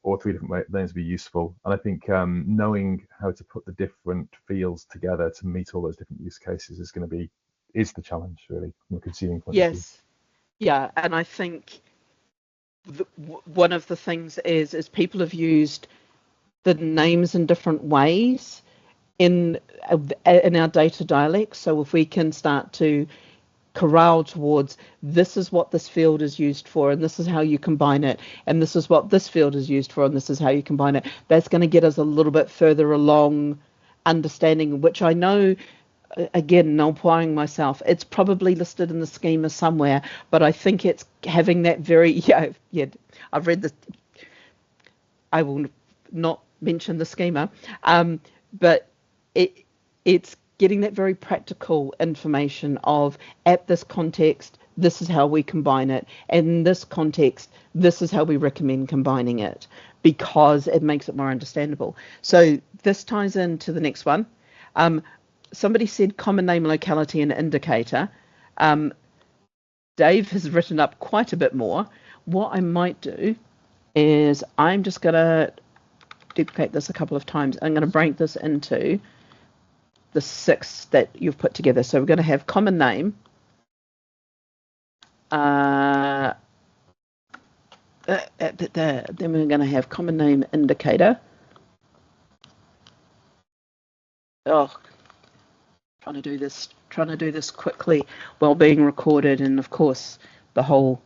or 3 different names would be useful. And I think knowing how to put the different fields together to meet all those different use cases is the challenge, really, from a consuming point of view. Yeah, and I think one of the things is people have used the names in different ways in our data dialects. So if we can start to corral towards, this is what this field is used for, and this is how you combine it, and this is what this field is used for, and this is how you combine it, that's going to get us a little bit further along understanding, which I know, again, not applying myself, it's probably listed in the schema somewhere, but I think it's having that very, I've read this, I will not mention the schema, but it's getting that very practical information of, at this context, this is how we combine it, and in this context, this is how we recommend combining it, because it makes it more understandable. So this ties into the next one. Somebody said common name, locality, and indicator. Dave has written up quite a bit more. What I might do is I'm just going to duplicate this a couple of times. I'm going to break this into the 6 that you've put together. So we're going to have common name. Then we're going to have common name indicator. Oh, trying to do this quickly while being recorded, and of course the whole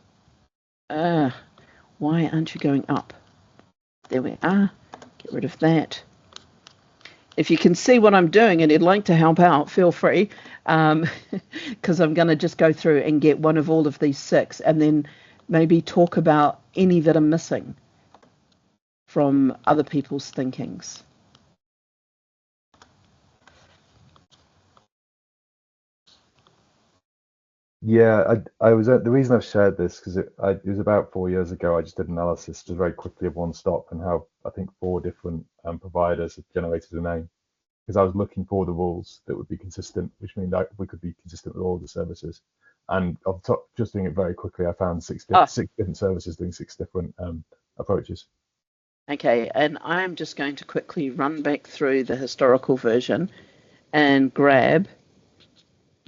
why aren't you going up? There we are. Get rid of that. If you can see what I'm doing and you'd like to help out, feel free, because I'm going to just go through and get one of all of these 6 and then maybe talk about any that are missing from other people's thinkings. Yeah, I was the reason I've shared this because it was about 4 years ago. I just did analysis just very quickly of one stop and how I think 4 different providers had generated a name, because I was looking for the rules that would be consistent, which means that we could be consistent with all the services. And off the top, just doing it very quickly, I found 6 different services doing 6 different approaches. Okay, and I'm just going to quickly run back through the historical version and grab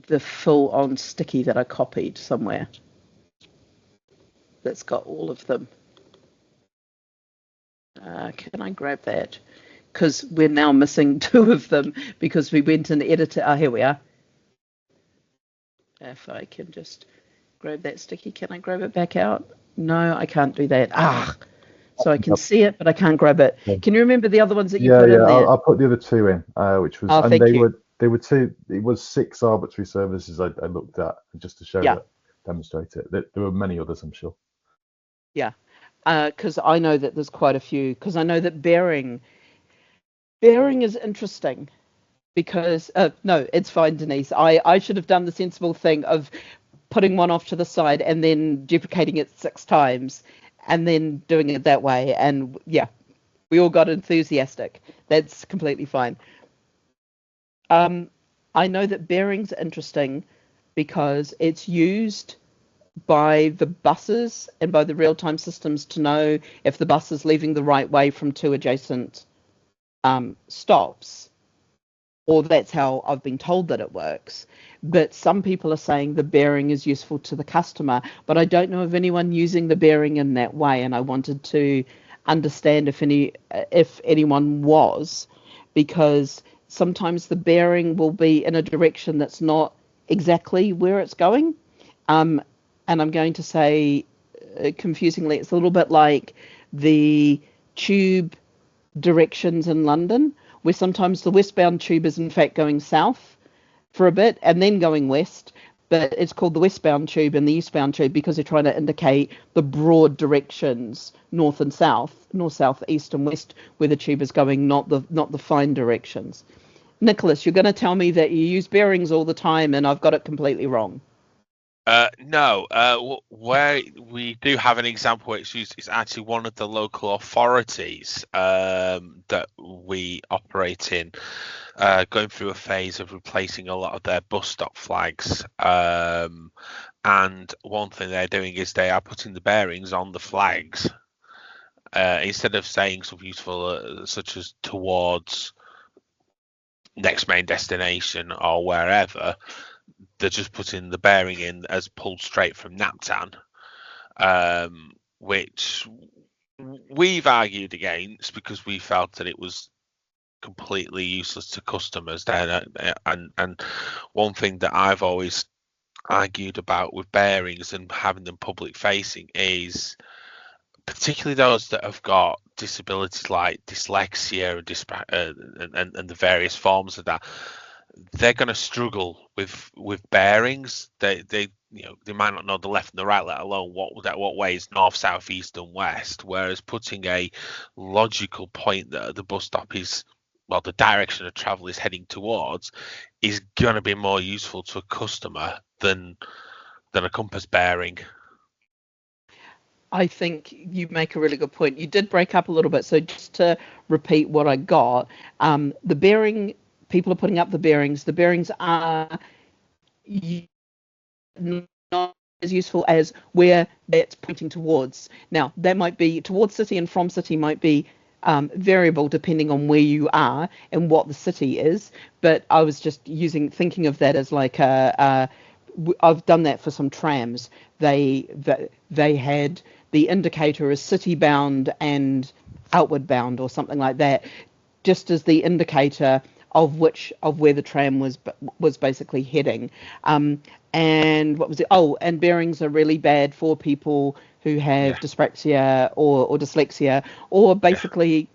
the full-on sticky that I copied somewhere that's got all of them. Can I grab that? Because we're now missing 2 of them because we went and edited. Here we are. If I can just grab that sticky, can I grab it back out? No, I can't do that. So I can see it, but I can't grab it. Can you remember the other ones that you put in there? I'll put the other 2 in, which was, and they were 2. It was 6 arbitrary services I looked at just to show that, demonstrate it. There were many others, I'm sure. Yeah, because I know that there's quite a few. Because I know that bearing is interesting. Because no, it's fine, Denise. I should have done the sensible thing of putting one off to the side and then duplicating it 6 times and then doing it that way. And yeah, we all got enthusiastic. That's completely fine. I know that bearing's interesting because it's used by the buses and by the real-time systems to know if the bus is leaving the right way from 2 adjacent stops. Or that's how I've been told that it works. But some people are saying the bearing is useful to the customer, but I don't know of anyone using the bearing in that way, and I wanted to understand if anyone was, because sometimes the bearing will be in a direction that's not exactly where it's going. And I'm going to say, confusingly, it's a little bit like the tube directions in London, where sometimes the westbound tube is in fact going south for a bit and then going west, but it's called the westbound tube and the eastbound tube because they're trying to indicate the broad directions, north and south, north, south, east and west, where the tube is going, not the fine directions. Nicholas, you're going to tell me that you use bearings all the time and I've got it completely wrong. No, where we do have an example where it's used is actually one of the local authorities that we operate in, going through a phase of replacing a lot of their bus stop flags. And one thing they're doing is they are putting the bearings on the flags. Instead of saying something useful such as towards next main destination or wherever, they're just putting the bearing in as pulled straight from Naptan, which we've argued against because we felt that it was completely useless to customers. And one thing that I've always argued about with bearings and having them public facing is, particularly those that have got disabilities like dyslexia and the various forms of that, they're going to struggle with bearings. They might not know the left and the right, let alone what way is north, south, east and west. Whereas putting a logical point that the bus stop is the direction of travel is heading towards is going to be more useful to a customer than a compass bearing. I think you make a really good point. You did break up a little bit, so just to repeat what I got, the bearing, people are putting up the bearings. The bearings are not as useful as where that's pointing towards. Now, that might be towards city and from city might be variable depending on where you are and what the city is. But I was just thinking of that as like I've done that for some trams. They had the indicator as city bound and outward bound or something like that, just as the indicator of where the tram was basically heading. And what was it? Oh, and bearings are really bad for people who have dyspraxia or dyslexia, or basically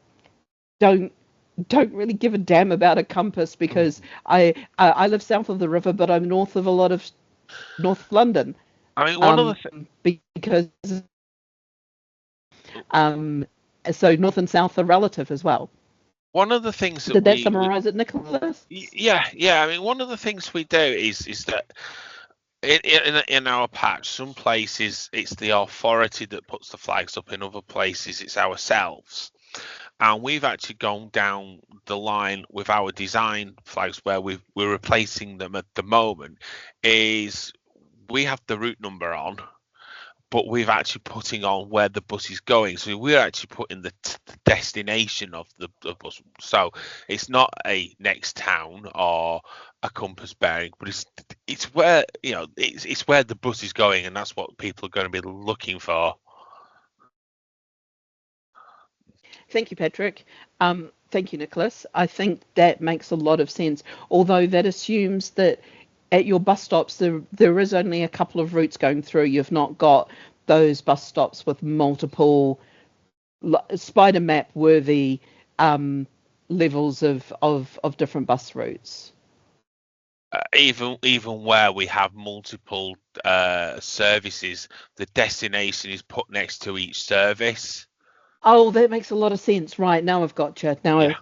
don't really give a damn about a compass, because I live south of the river, but I'm north of a lot of North London. I mean, one of the because so north and south are relative as well. One of the things Did that summarize it, Nicholas? Yeah. I mean, one of the things we do is that in our patch, some places it's the authority that puts the flags up. In other places, it's ourselves. And we've actually gone down the line with our design flags where we're replacing them at the moment. Is we have the route number on, but we've actually putting on where the bus is going. So we're actually putting the destination of the bus. So it's not a next town or a compass bearing, but it's where, it's where the bus is going, and that's what people are going to be looking for. Thank you, Patrick. Thank you, Nicholas. I think that makes a lot of sense, although that assumes that at your bus stops, there is only a couple of routes going through. You've not got those bus stops with multiple spider map worthy levels of different bus routes. Even where we have multiple services, the destination is put next to each service. Oh, that makes a lot of sense. Right, now I've got you. Now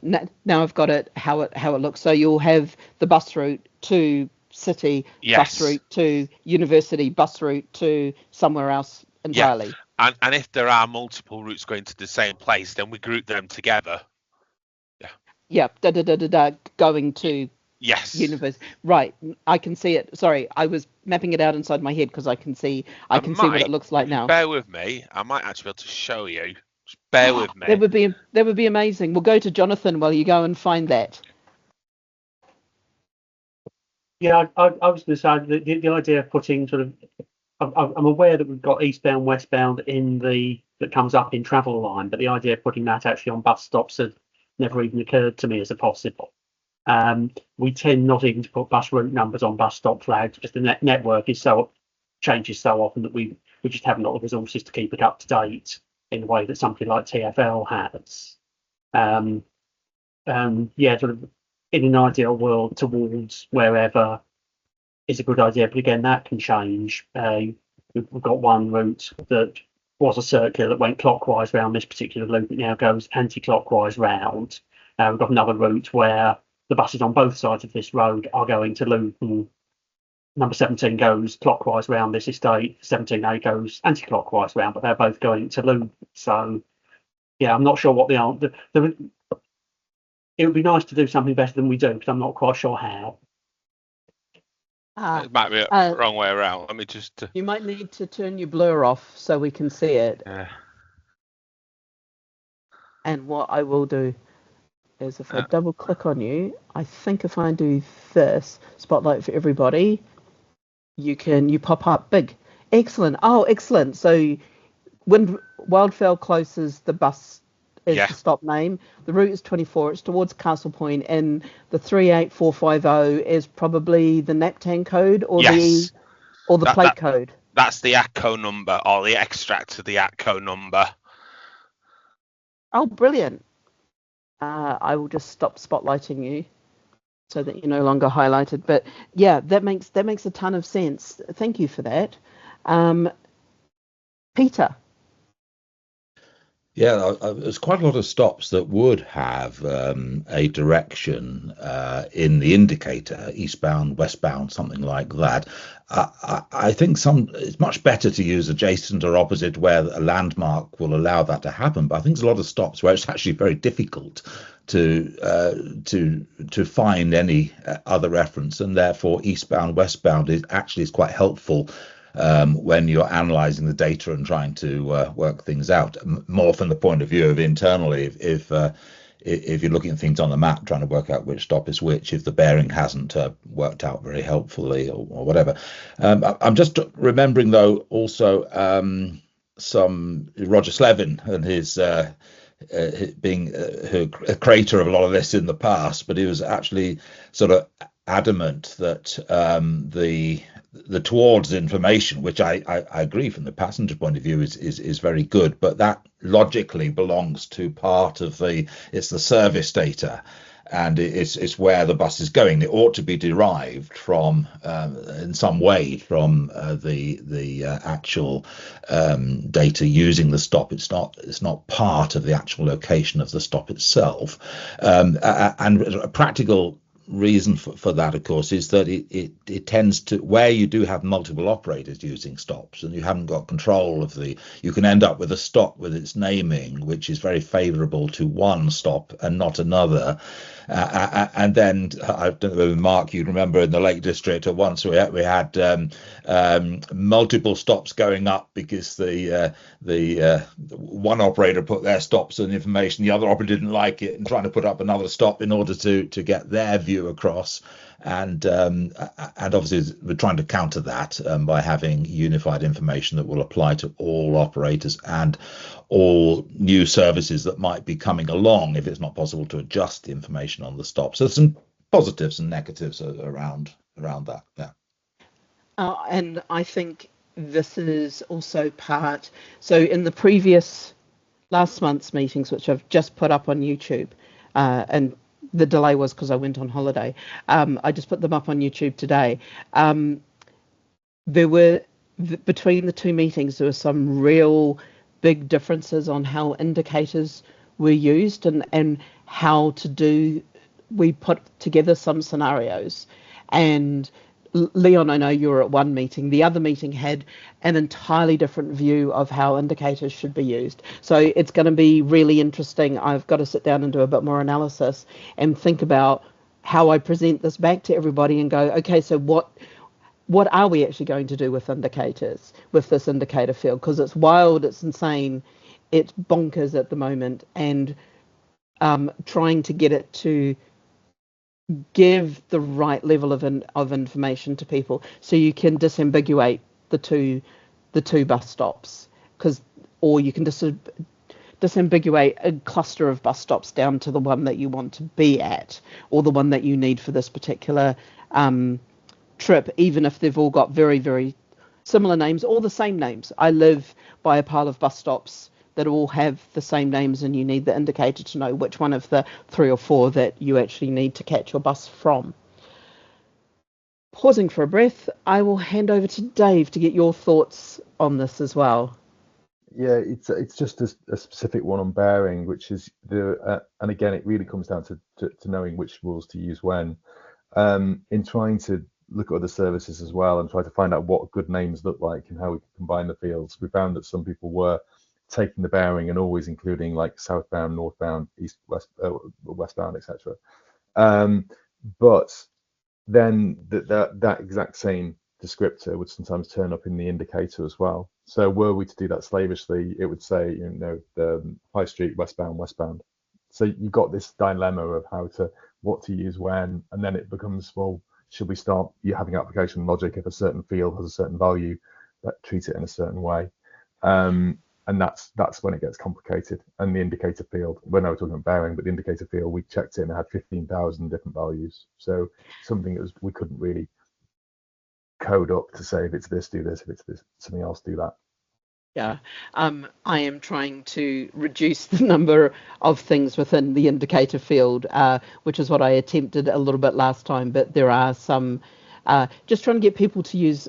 I've got it how it looks. So you'll have the bus route to city, bus route to university, bus route to somewhere else entirely. And if there are multiple routes going to the same place, then we group them together. Going to university. Right, I can see it. Sorry, I was mapping it out inside my head because I can see what it looks like now. Bear with me. I might actually be able to show you. Just bear with me. That would be amazing. We'll go to Jonathan while you go and find that. Yeah, I was going to say the idea of putting sort of, I'm aware that we've got eastbound, westbound that comes up in travel line, but the idea of putting that actually on bus stops had never even occurred to me as a possible. We tend not even to put bus route numbers on bus stop flags, because the network changes so often that we just haven't got the resources to keep it up to date in the way that something like TfL has. Sort of in an ideal world, towards wherever is a good idea, but again, that can change. We've got one route that was a circular that went clockwise round this particular loop. It now goes anti-clockwise round. We've got another route where the buses on both sides of this road are going to loop, and number 17 goes clockwise round this estate, 17A goes anti-clockwise round, but they're both going to loop. So, yeah, I'm not sure what it would be nice to do something better than we do, but I'm not quite sure how. It might be the wrong way around. Let me just. You might need to turn your blur off so we can see it. And what I will do is, if I double click on you, I think if I do this spotlight for everybody, you pop up big. Excellent. Oh, excellent. So when Wildfell closes, the bus is the stop name. The route is 24. It's towards Castle Point, and the 38450 is probably the NAPTAN code or the plate code. That's the ATCO number, or the extract of the ATCO number. Oh, brilliant. I will just stop spotlighting you so that you're no longer highlighted. But yeah, that makes a ton of sense. Thank you for that. Peter. Yeah, there's quite a lot of stops that would have a direction in the indicator, eastbound, westbound, something like that. I think it's much better to use adjacent or opposite where a landmark will allow that to happen. But I think there's a lot of stops where it's actually very difficult to find any other reference, and therefore eastbound, westbound is quite helpful when you're analyzing the data and trying to work things out, more from the point of view of internally, if you're looking at things on the map trying to work out which stop is which, if the bearing hasn't worked out very helpfully or whatever. I'm just remembering though also some Roger Slevin and his being a creator of a lot of this in the past, but he was actually sort of adamant that the towards information, which I agree from the passenger point of view is very good, but that logically belongs to part of it's the service data, and it's where the bus is going. It ought to be derived from in some way from the actual data using the stop. It's not part of the actual location of the stop itself, and a practical reason for that, of course, is that it tends to, where you do have multiple operators using stops and you haven't got control of you can end up with a stop with its naming which is very favorable to one stop and not another, and then I don't know, Mark, you remember in the Lake District at once we had multiple stops going up because the one operator put their stops and information, the other operator didn't like it and trying to put up another stop in order to get their view across, and obviously we're trying to counter that by having unified information that will apply to all operators and all new services that might be coming along if it's not possible to adjust the information on the stop. So there's some positives and negatives around that. Yeah. And I think this is also part. So in the previous last month's meetings, which I've just put up on YouTube, and the delay was because I went on holiday. I just put them up on YouTube today. There were between the two meetings, there were some real big differences on how indicators were used and how to do. We put together some scenarios, and Leon, I know you were at one meeting. The other meeting had an entirely different view of how indicators should be used. So it's going to be really interesting. I've got to sit down and do a bit more analysis and think about how I present this back to everybody and go, okay, so what are we actually going to do with indicators, with this indicator field? Because it's wild, it's insane, it's bonkers at the moment, and trying to get it to give the right level of information to people so you can disambiguate the two bus stops, or you can disambiguate a cluster of bus stops down to the one that you want to be at or the one that you need for this particular trip, even if they've all got very, very similar names or the same names. I live by a pile of bus stops that all have the same names, and you need the indicator to know which one of the 3 or 4 that you actually need to catch your bus from. Pausing for a breath, I will hand over to Dave to get your thoughts on this as well. Yeah, it's just a specific one on bearing, which is and again, it really comes down to knowing which rules to use when. In trying to look at other services as well and try to find out what good names look like and how we can combine the fields, we found that some people were taking the bearing and always including like southbound, northbound, east, west, westbound, etc. But then that exact same descriptor would sometimes turn up in the indicator as well. So were we to do that slavishly, it would say, the High Street, westbound. So you've got this dilemma of what to use when, and then it becomes, well, should we start having application logic if a certain field has a certain value, that treat it in a certain way? And that's when it gets complicated. And the indicator field, when I was talking about bearing, but the indicator field, we checked it and it had 15,000 different values. So something that we couldn't really code up to say, if it's this, do this, if it's this, something else, do that. Yeah, I am trying to reduce the number of things within the indicator field, which is what I attempted a little bit last time. But there are some, just trying to get people to use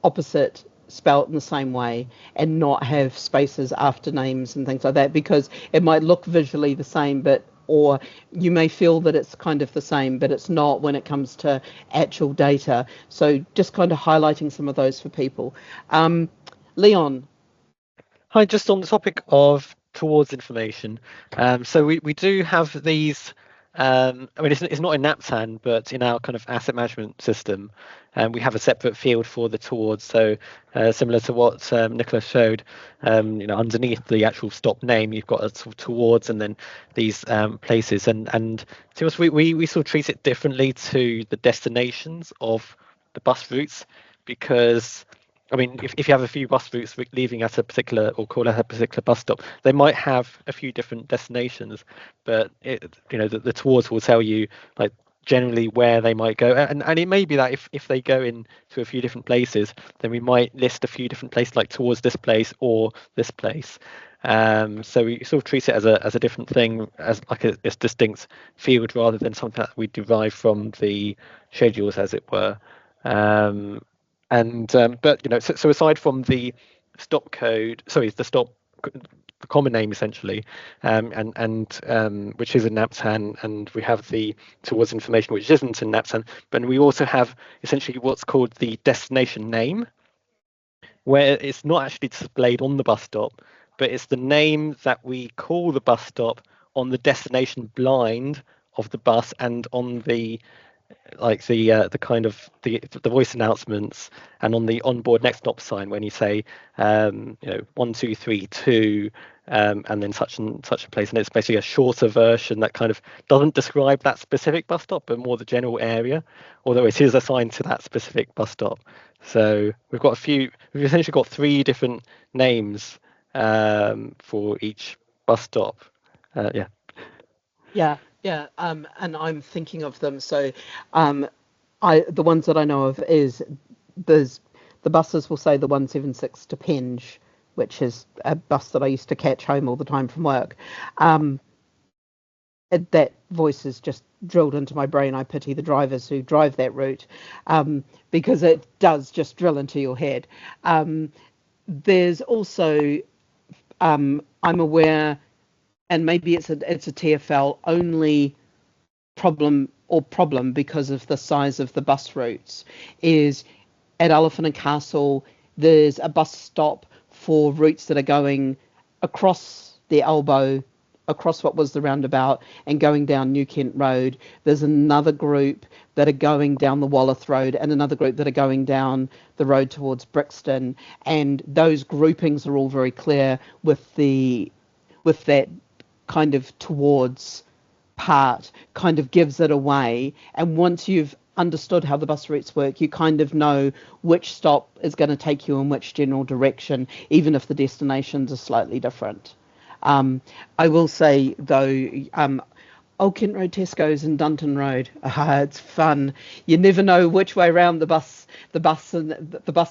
opposite spelt in the same way and not have spaces after names and things like that, because it might look visually the same, or you may feel that it's kind of the same, but it's not when it comes to actual data. So just kind of highlighting some of those for people. Leon. Hi, just on the topic of towards information. So we do have these. I mean, it's not in NAPTAN, but in our kind of asset management system, we have a separate field for the towards. So similar to what Nicholas showed, underneath the actual stop name, you've got a sort of towards, and then these places. And to us, we sort of treat it differently to the destinations of the bus routes, because I mean, if you have a few bus routes leaving at a particular, or call at a particular bus stop, they might have a few different destinations, but the towards will tell you like generally where they might go, and it may be that if they go in to a few different places, then we might list a few different places like towards this place or this place. So we sort of treat it as a different thing, as like a distinct field, rather than something that we derive from the schedules, as it were. But so aside from the stop code, the common name essentially, and which is in NAPTAN, and we have the towards information which isn't in NAPTAN, but we also have essentially what's called the destination name, where it's not actually displayed on the bus stop, but it's the name that we call the bus stop on the destination blind of the bus, and on the kind of the voice announcements, and on the onboard next stop sign when you say 1232 and then such and such a place, and it's basically a shorter version that kind of doesn't describe that specific bus stop but more the general area, although it is assigned to that specific bus stop. So we've essentially got 3 different names for each bus stop. Yeah, and I'm thinking of them. So, the ones that I know of is the buses will say the 176 to Penge, which is a bus that I used to catch home all the time from work. That voice is just drilled into my brain. I pity the drivers who drive that route, because it does just drill into your head. There's also, I'm aware, and maybe it's a TfL only problem because of the size of the bus routes, is at Elephant and Castle there's a bus stop for routes that are going across the elbow, across what was the roundabout, and going down New Kent Road. There's another group that are going down the Walworth Road, and another group that are going down the road towards Brixton, and those groupings are all very clear with that kind of towards part kind of gives it away. And once you've understood how the bus routes work, you kind of know which stop is going to take you in which general direction, even if the destinations are slightly different. I will say though, Old Kent Road Tesco's and Dunton Road, it's fun. You never know which way around the bus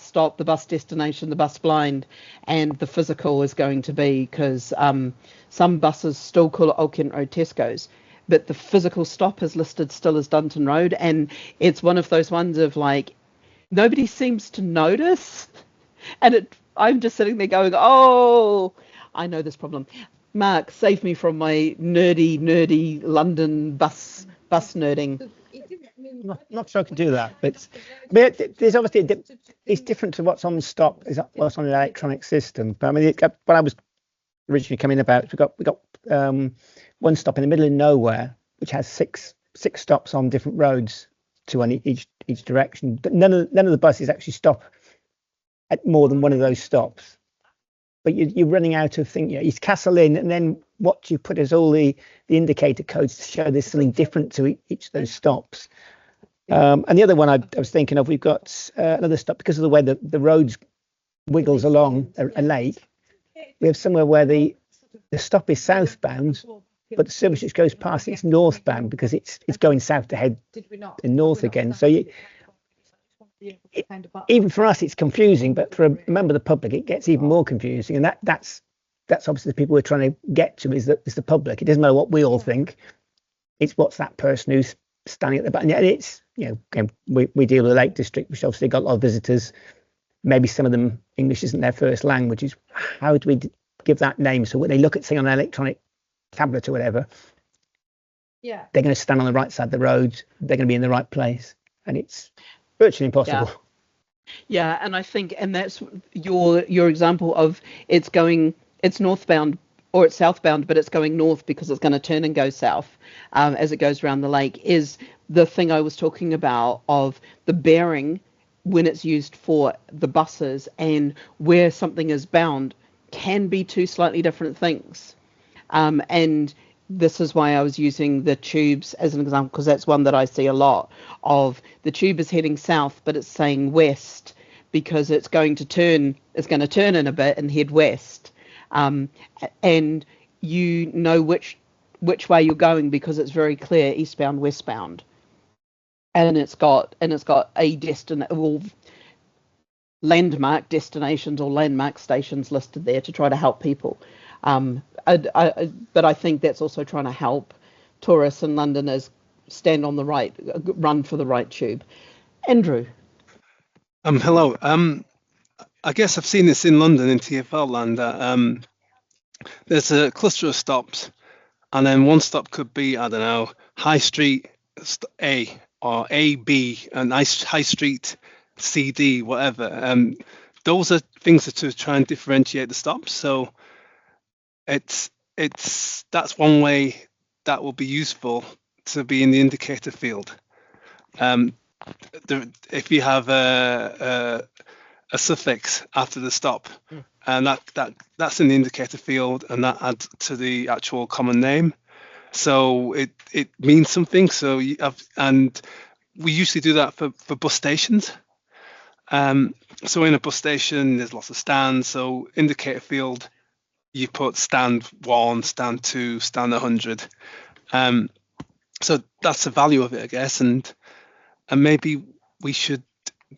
stop, the bus destination, the bus blind, and the physical is going to be, because some buses still call it Old Kent Road Tesco's, but the physical stop is listed still as Dunton Road, and it's one of those ones of like nobody seems to notice, and I'm just sitting there going, oh, I know this problem. Mark, save me from my nerdy London bus nerding. Not sure I can do that, but there's obviously it's different to what's on the stop, is what's on the electronic system. But I mean, when I was originally coming about, we got one stop in the middle of nowhere, which has six stops on different roads, 2 on each direction. But none of the buses actually stop at more than one of those stops. But you're running out of things. It's Castle Inn, and then what you put is all the indicator codes to show there's something different to each of those stops. And the other one I was thinking of, we've got another stop, because of the way the roads wiggles along a lake. We have somewhere where the stop is southbound, but the service which goes past it's northbound, because it's going south to head north again. So even for us it's confusing, but for a member of the public it gets even more confusing, and that's obviously the people we're trying to get to is the public. It doesn't matter what we all think, it's what's that person who's standing at the back. And it's we deal with the Lake District, which obviously got a lot of visitors maybe some of them English isn't their first language. Is how do we give that name so when they look at something on an electronic tablet or whatever, they're going to stand on the right side of the road, they're going to be in the right place, and it's virtually impossible. Yeah, and I think, and that's your example of it's northbound or it's southbound, but it's going north because it's going to turn and go south as it goes around the lake, is the thing I was talking about of the bearing when it's used for the buses and where something is bound can be two slightly different things. And this is why I was using the tubes as an example, because that's one that I see a lot of. The tube is heading south, but it's saying west because it's going to turn in a bit and head west. And you know which way you're going because it's very clear, eastbound, westbound. And it's got a landmark destinations or landmark stations listed there to try to help people. But I think that's also trying to help tourists in Londoners run for the right tube. Andrew. Hello. I guess I've seen this in London in TfL land that there's a cluster of stops, and then one stop could be, I don't know, High Street A or AB and High Street CD, whatever. Those are things to try and differentiate the stops. So that's one way that will be useful to be in the indicator field. If you have a suffix after the stop, and that's in the indicator field, and that adds to the actual common name, so it means something. So and we usually do that for bus stations. So in a bus station, there's lots of stands. So indicator field, you put stand 1, stand 2, stand 100. So that's the value of it, I guess, and maybe we should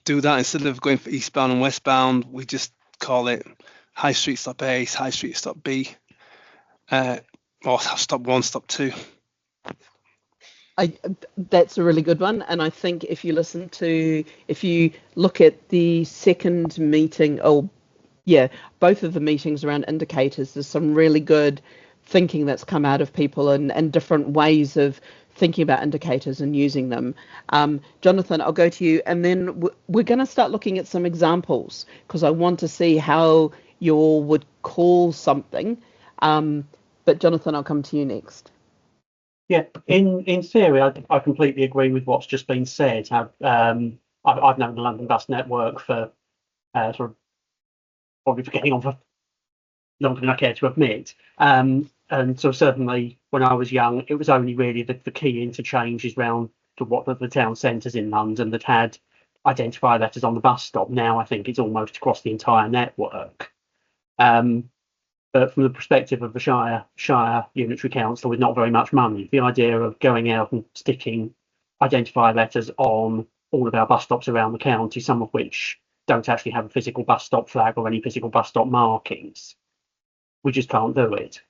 do that instead of going for eastbound and westbound. We just call it High Street Stop A, High Street Stop B, or Stop 1, Stop 2. That's a really good one, and I think if you look at the second meeting, both of the meetings around indicators, there's some really good thinking that's come out of people and different ways of thinking about indicators and using them. Jonathan, I'll go to you, and then we're going to start looking at some examples because I want to see how you all would call something. But Jonathan, I'll come to you next. Yeah, in theory, I completely agree with what's just been said. I've known the London Bus Network for sort of probably for getting on for longer than I care to admit. And so certainly when I was young, it was only really the key interchanges round to what the town centres in London that had identifier letters on the bus stop. Now I think it's almost across the entire network. But from the perspective of the Shire Unitary Council with not very much money, the idea of going out and sticking identifier letters on all of our bus stops around the county, some of which don't actually have a physical bus stop flag or any physical bus stop markings, we just can't do it.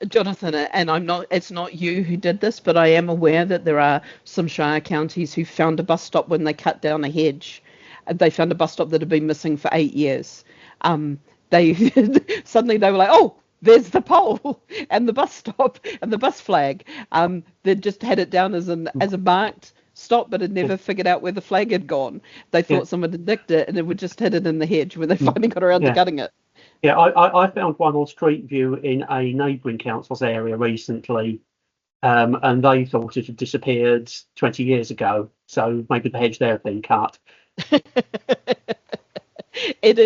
Jonathan, and it's not you who did this, but I am aware that there are some Shire counties who found a bus stop when they cut down a hedge. They found a bus stop that had been missing for 8 years. Suddenly they were like, oh, there's the pole and the bus stop and the bus flag. They just had it down as a marked stop, but had never figured out where the flag had gone. They thought someone had nicked it and it would just hid it in the hedge when they finally got around to cutting it. Yeah, I found one on Street View in a neighbouring council's area recently, and they thought it had disappeared 20 years ago. So maybe the hedge there had been cut. It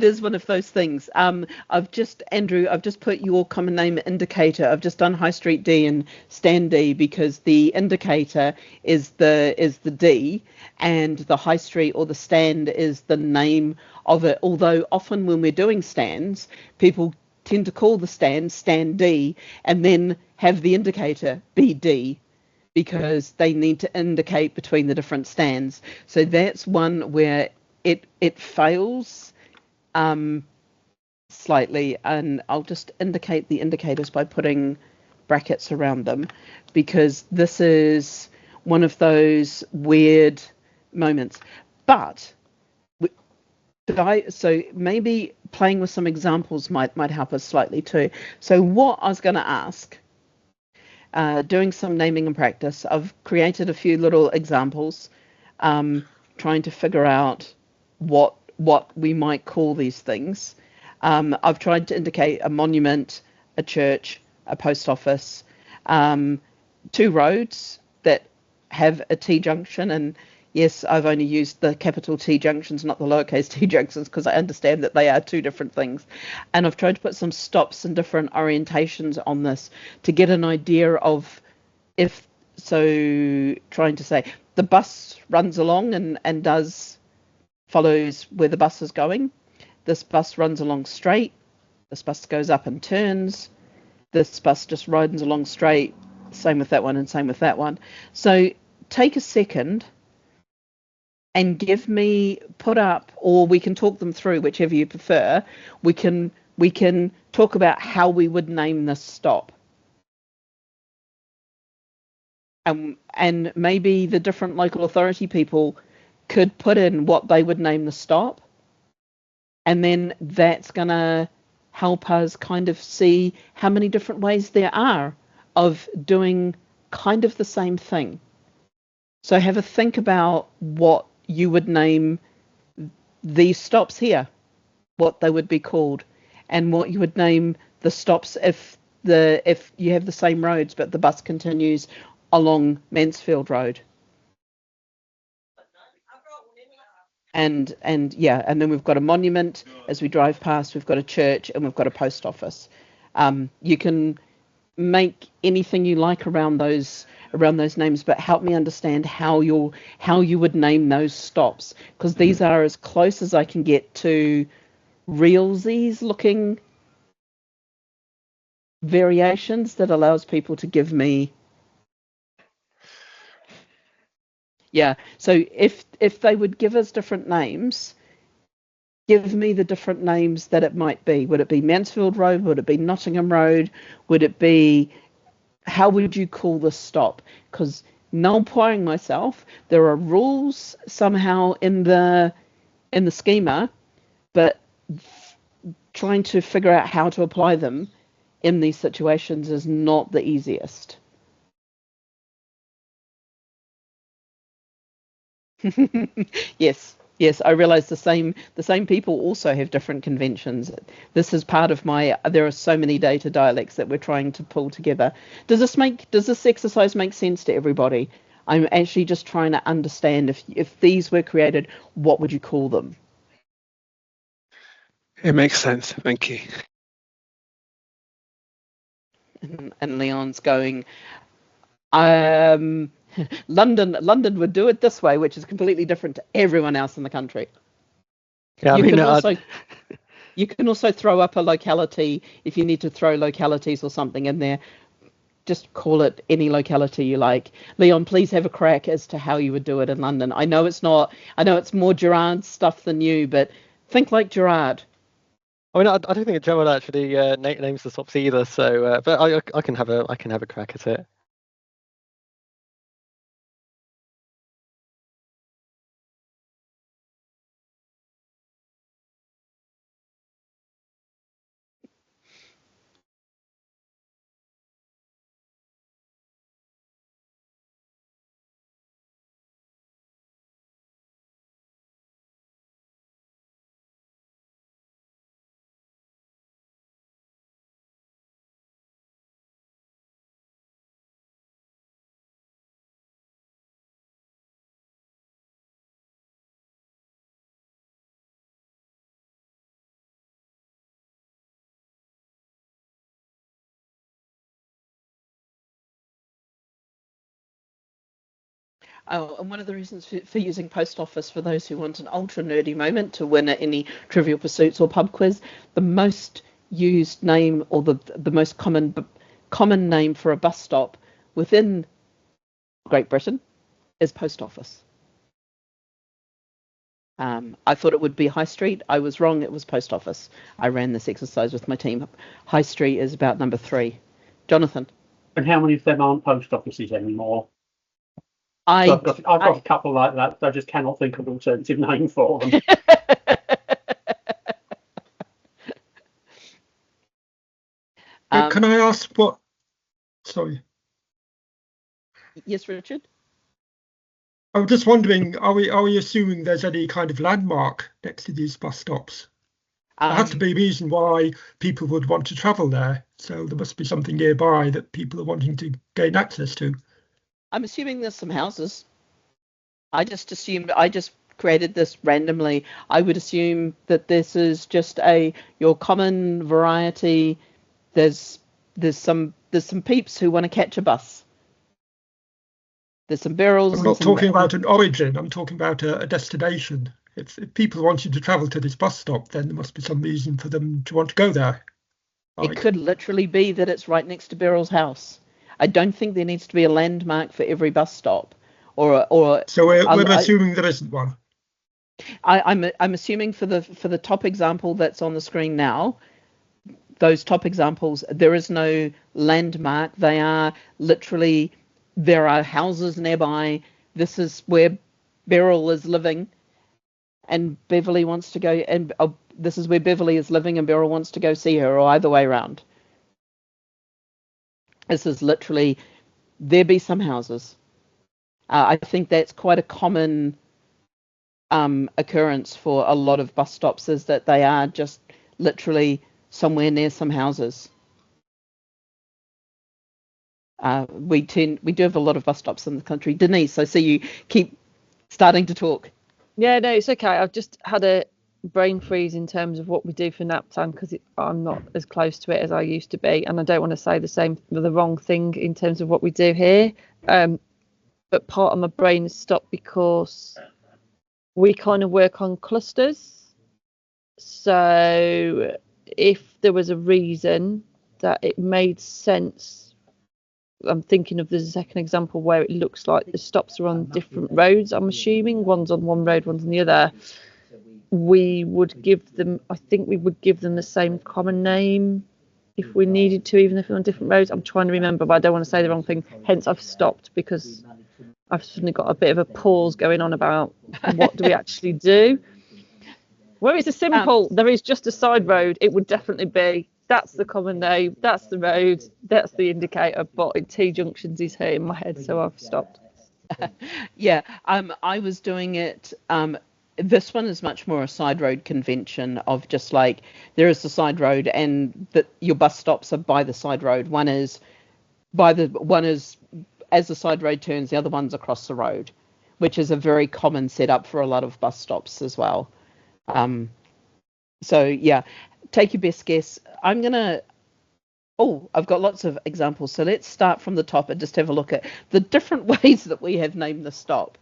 is one of those things. I've just put your common name indicator. I've just done High Street D and Stand D because the indicator is the D and the High Street or the stand is the name of it. Although often when we're doing stands, people tend to call the stand D and then have the indicator BD because they need to indicate between the different stands. So that's one where it fails slightly, and I'll just indicate the indicators by putting brackets around them because this is one of those weird moments. But So maybe playing with some examples might help us slightly too. So what I was going to ask, doing some naming and practice, I've created a few little examples, trying to figure out what we might call these things. I've tried to indicate a monument, a church, a post office, 2 roads that have a T junction, and yes, I've only used the capital T junctions, not the lowercase t junctions, because I understand that they are 2 different things. And I've tried to put some stops and different orientations on this to get an idea of trying to say the bus runs along and follows where the bus is going. This bus runs along straight. This bus goes up and turns. This bus just runs along straight. Same with that one and same with that one. So take a second and put up, or we can talk them through, whichever you prefer. We can talk about how we would name this stop. And maybe the different local authority people could put in what they would name the stop. And then that's going to help us kind of see how many different ways there are of doing kind of the same thing. So have a think about what you would name these stops here, what they would be called, and what you would name the stops if you have the same roads but the bus continues along Mansfield Road. And then we've got a monument as we drive past, we've got a church, and we've got a post office. You can make anything you like around those names, but help me understand how you would name those stops, because these are as close as I can get to realsies looking variations that allows people to give me. Yeah, so if they would give us different names, give me the different names that it might be. Would it be Mansfield Road? Would it be Nottingham Road? Would it be, how would you call this stop? Because null pointing myself, there are rules somehow in the schema, but trying to figure out how to apply them in these situations is not the easiest. Yes, I realize the same people also have different conventions. This is part of there are so many data dialects that we're trying to pull together. Does this exercise make sense to everybody? I'm actually just trying to understand if these were created, what would you call them? It makes sense. Thank you. And Leon's going, London would do it this way, which is completely different to everyone else in the country. Yeah, you can also throw up a locality if you need to throw localities or something in there. Just call it any locality you like. Leon, please have a crack as to how you would do it in London. I know it's more Gerard stuff than you, but think like Gerard. I mean, I don't think Gerard actually names the stops either. So, but I can have a crack at it. Oh, and one of the reasons for using post office, for those who want an ultra nerdy moment to win at any Trivial Pursuits or pub quiz, the most used name, or the most common name for a bus stop within Great Britain is post office. I thought it would be High Street. I was wrong. It was post office. I ran this exercise with my team. High Street is about number 3. Jonathan. And how many of them aren't post offices anymore? I've got a couple like that. So I just cannot think of an alternative name for them. Can I ask what? Sorry. Yes, Richard. I was just wondering, are we assuming there's any kind of landmark next to these bus stops? There has to be a reason why people would want to travel there. So there must be something nearby that people are wanting to gain access to. I'm assuming there's some houses. I just created this randomly. I would assume that this is just your common variety. There's some peeps who want to catch a bus. There's some Beryls. I'm not talking about an origin. I'm talking about a destination. If people want you to travel to this bus stop, then there must be some reason for them to want to go there. It could literally be that it's right next to Beryl's house. I don't think there needs to be a landmark for every bus stop. So we're assuming there isn't one. I'm assuming for the top example that's on the screen now, those top examples, there is no landmark. They are literally, there are houses nearby. This is where Beryl is living, and Beverly wants to go, and this is where Beverly is living, and Beryl wants to go see her, or either way around. This is literally, there be some houses. I think that's quite a common occurrence for a lot of bus stops, is that they are just literally somewhere near some houses. We do have a lot of bus stops in the country. Denise, I see you keep starting to talk. Yeah, no, it's okay. I've just had a brain freeze in terms of what we do for nap time, because I'm not as close to it as I used to be, and I don't want to say the wrong thing in terms of what we do here. But part of my brain has stopped because we kind of work on clusters. So if there was a reason that it made sense, I'm thinking of the second example where it looks like the stops are on different roads. I'm assuming one's on one road, one's on the other. We would give them, I think we would give them the same common name if we needed to, even if they're on different roads. I'm trying to remember, but I don't want to say the wrong thing. Hence, I've stopped because I've suddenly got a bit of a pause going on about what do we actually do. Where it's a simple, there is just a side road, it would definitely be, that's the common name, that's the road, that's the indicator, but in T-junctions is hurting my head, so I've stopped. Yeah, I was doing it, this one is much more a side road convention of just like, there is the side road and your bus stops are by the side road. One is as the side road turns, the other one's across the road, which is a very common setup for a lot of bus stops as well. So yeah, take your best guess. I've got lots of examples. So let's start from the top and just have a look at the different ways that we have named the stop.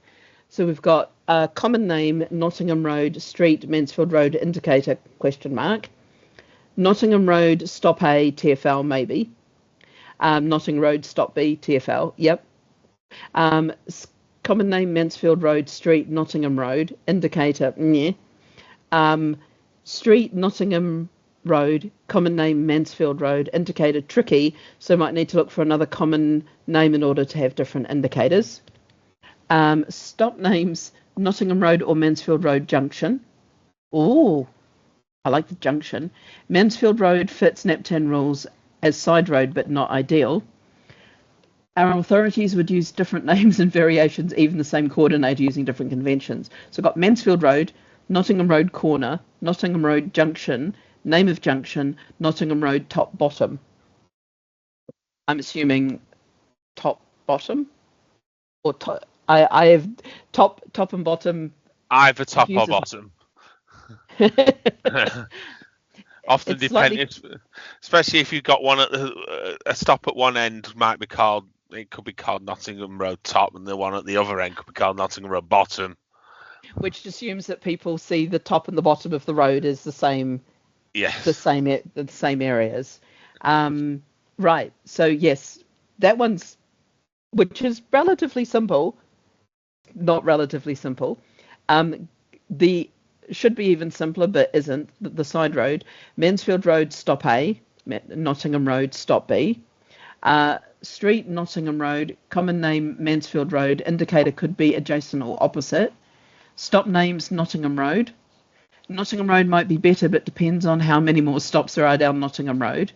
So we've got a common name, Nottingham Road, Street, Mansfield Road, indicator, ? Nottingham Road, stop A, TFL, maybe. Nottingham Road, stop B, TFL, yep. Common name, Mansfield Road, Street, Nottingham Road, indicator, yeah. Street, Nottingham Road, common name, Mansfield Road, indicator, tricky, so might need to look for another common name in order to have different indicators. Stop names, Nottingham Road or Mansfield Road Junction. Oh, I like the junction. Mansfield Road fits NAPTAN rules as side road, but not ideal. Our authorities would use different names and variations, even the same coordinator using different conventions. So we've got Mansfield Road, Nottingham Road Corner, Nottingham Road Junction, name of junction, Nottingham Road top bottom. I'm assuming top bottom or top. I have top and bottom. Either top or bottom. Often depending, especially if you've got one at a stop at one end it could be called Nottingham Road top, and the one at the other end could be called Nottingham Road bottom. Which assumes that people see the top and the bottom of the road as the same. Yes. The same areas. Right. So yes, that one's, which is relatively simple. Not relatively simple. The should be even simpler, but isn't. The side road, Mansfield Road, stop A, Nottingham Road, stop B. Street, Nottingham Road, common name, Mansfield Road, indicator could be adjacent or opposite. Stop names, Nottingham Road. Nottingham Road might be better, but depends on how many more stops there are down Nottingham Road.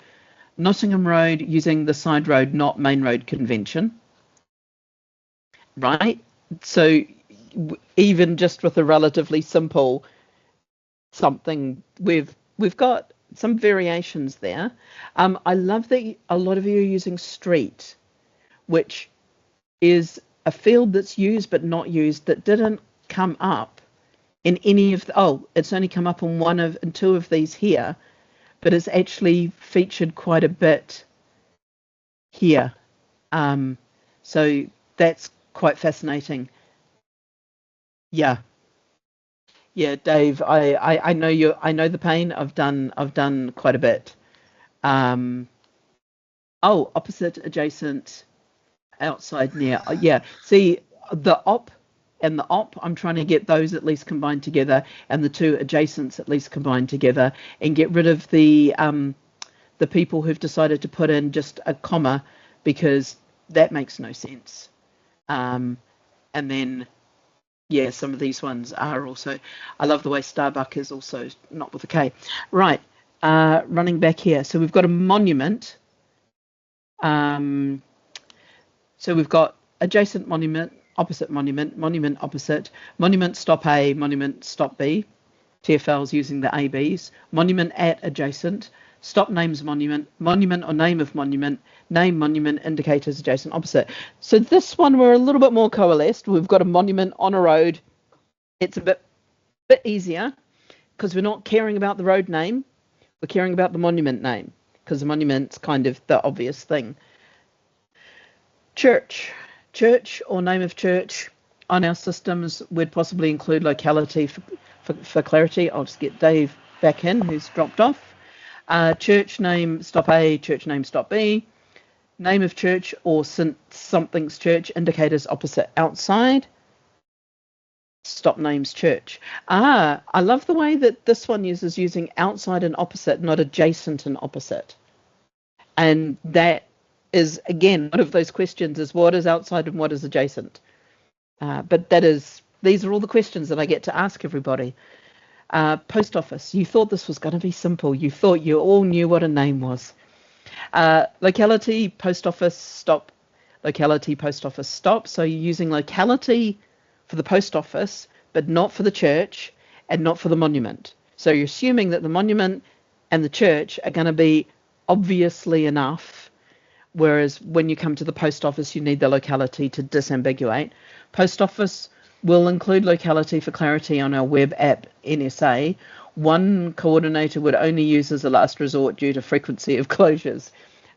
Nottingham Road using the side road, not main road convention. Right? So even just with a relatively simple something, we've got some variations there. I love that a lot of you are using street, which is a field that's used but not used, that didn't come up in any of the, it's only come up in two of these here, but it's actually featured quite a bit here. So that's quite fascinating. Yeah, Dave, I know I know the pain. I've done quite a bit. Opposite, adjacent, outside, near. Yeah, see the op and the op, I'm trying to get those at least combined together, and the two adjacents at least combined together, and get rid of the people who've decided to put in just a comma, because that makes no sense. And then, yeah, some of these ones are also, I love the way Starbuck is also not with a K. Right, running back here. So we've got a monument. So we've got adjacent monument, opposite monument, monument opposite, monument stop A, monument stop B. TFL's using the ABs. Monument at adjacent, stop names monument, monument or name of monument, name monument, indicators adjacent opposite. So this one we're a little bit more coalesced. We've got a monument on a road. It's a bit easier because we're not caring about the road name. We're caring about the monument name, because the monument's kind of the obvious thing. Church or name of church. On our systems, we'd possibly include locality for clarity. I'll just get Dave back in, who's dropped off. Church name stop A, church name stop B. Name of church or something's church, indicators opposite outside. Stop names church. I love the way that this one uses using outside and opposite, not adjacent and opposite. And that is, again, one of those questions is what is outside and what is adjacent. But these are all the questions that I get to ask everybody. Post office. You thought this was going to be simple. You thought you all knew what a name was. Locality, post office, stop. Locality, post office, stop. So you're using locality for the post office, but not for the church and not for the monument. So you're assuming that the monument and the church are going to be obviously enough, whereas when you come to the post office, you need the locality to disambiguate. Post office will include locality for clarity on our web app NSA. One coordinator would only use as a last resort due to frequency of closures.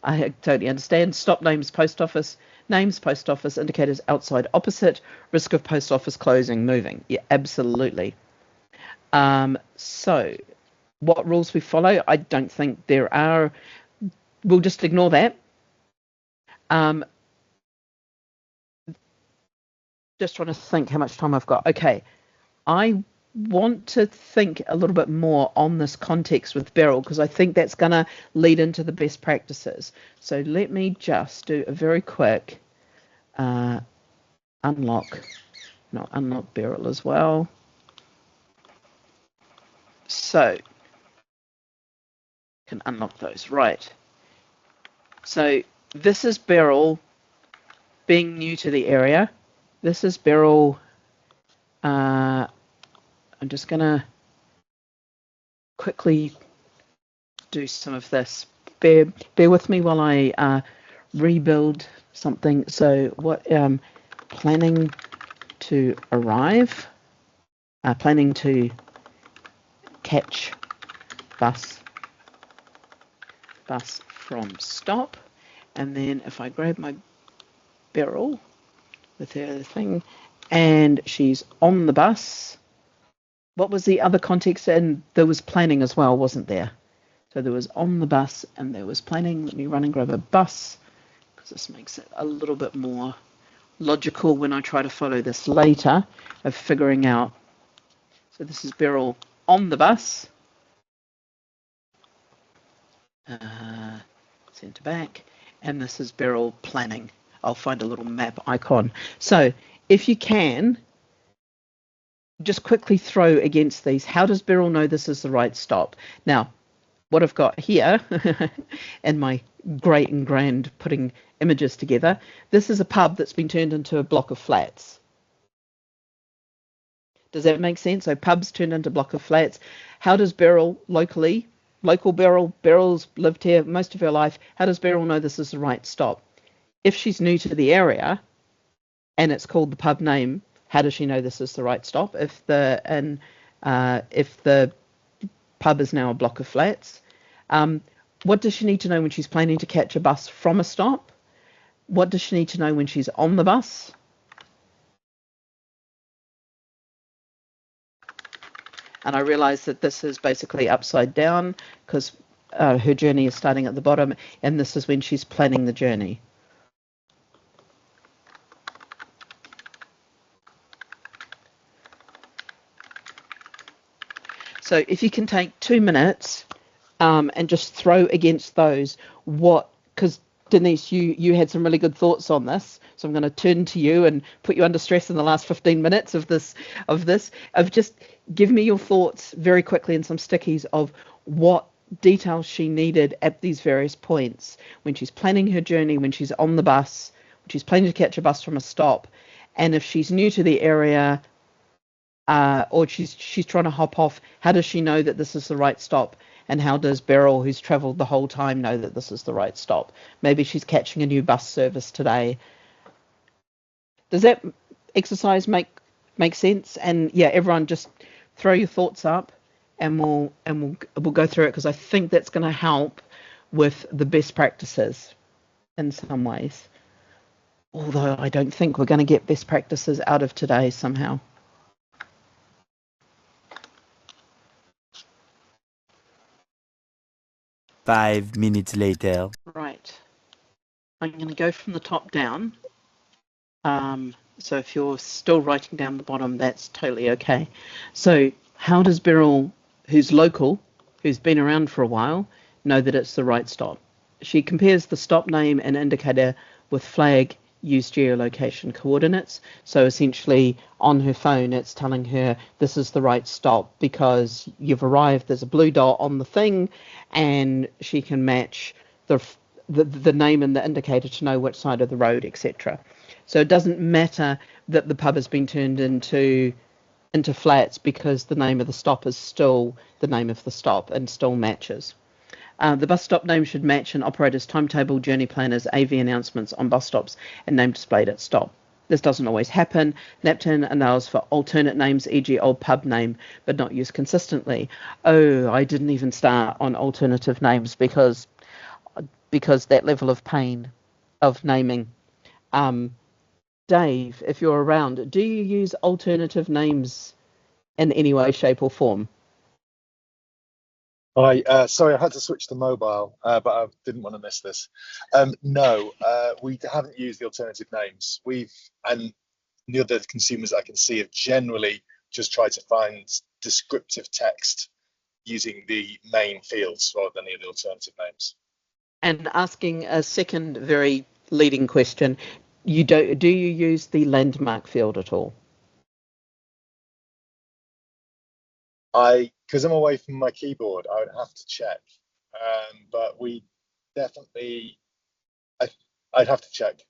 I totally understand. Stop names post office. Names post office, indicators outside opposite, risk of post office closing, moving. Yeah, absolutely. So what rules we follow? I don't think there are. We'll just ignore that. Just trying to think how much time I've got. Okay, I want to think a little bit more on this context with Beryl, because I think that's going to lead into the best practices. So let me just do a very quick unlock Beryl as well. So can unlock those, right? So this is Beryl being new to the area. This is Beryl. I'm just going to quickly do some of this. Bear with me while I rebuild something. So what planning to arrive, planning to catch bus from stop, and then if I grab my Beryl with her thing, and she's on the bus. What was the other context? And there was planning as well, wasn't there? So there was on the bus and there was planning. Let me run and grab a bus, because this makes it a little bit more logical when I try to follow this later of figuring out. So this is Beryl on the bus. Center back. And this is Beryl planning. I'll find a little map icon. So if you can, just quickly throw against these. How does Beryl know this is the right stop? Now, what I've got here, and my great and grand putting images together, this is a pub that's been turned into a block of flats. Does that make sense? So pubs turned into a block of flats. How does Beryl local Beryl's lived here most of her life, how does Beryl know this is the right stop? If she's new to the area and it's called the pub name, how does she know this is the right stop? If the pub is now a block of flats, what does she need to know when she's planning to catch a bus from a stop? What does she need to know when she's on the bus? And I realise that this is basically upside down because her journey is starting at the bottom, and this is when she's planning the journey. So if you can take 2 minutes and just throw against those because Denise, you had some really good thoughts on this, so I'm going to turn to you and put you under stress in the last 15 minutes of just give me your thoughts very quickly and some stickies of what details she needed at these various points when she's planning her journey, when she's on the bus, when she's planning to catch a bus from a stop, and if she's new to the area or she's trying to hop off, how does she know that this is the right stop? And how does Beryl, who's travelled the whole time, know that this is the right stop? Maybe she's catching a new bus service today. Does that exercise make sense? And yeah, everyone just throw your thoughts up, and we'll go through it, because I think that's going to help with the best practices in some ways. Although I don't think we're going to get best practices out of today somehow. Five minutes later. Right. I'm going to go from the top down. So if you're still writing down the bottom, that's totally okay. So how does Beryl, who's local, who's been around for a while, know that it's the right stop? She compares the stop name and indicator with flag used geolocation coordinates. So essentially on her phone, it's telling her this is the right stop because you've arrived, there's a blue dot on the thing, and she can match the name and the indicator to know which side of the road, etc. So it doesn't matter that the pub has been turned into flats, because the name of the stop is still the name of the stop and still matches. The bus stop name should match an operator's timetable, journey planners, AV announcements on bus stops, and name displayed at stop. This doesn't always happen. NAPTAN allows for alternate names, e.g. old pub name, but not used consistently. Oh, I didn't even start on alternative names because that level of pain of naming. Dave, if you're around, do you use alternative names in any way, shape or form? Sorry, I had to switch to mobile, but I didn't want to miss this. No, we haven't used the alternative names. And the other consumers I can see have generally just tried to find descriptive text using the main fields rather than any of the alternative names. And asking a second very leading question, do you use the landmark field at all? Because I'm away from my keyboard, I would have to check. But we definitely, I'd have to check.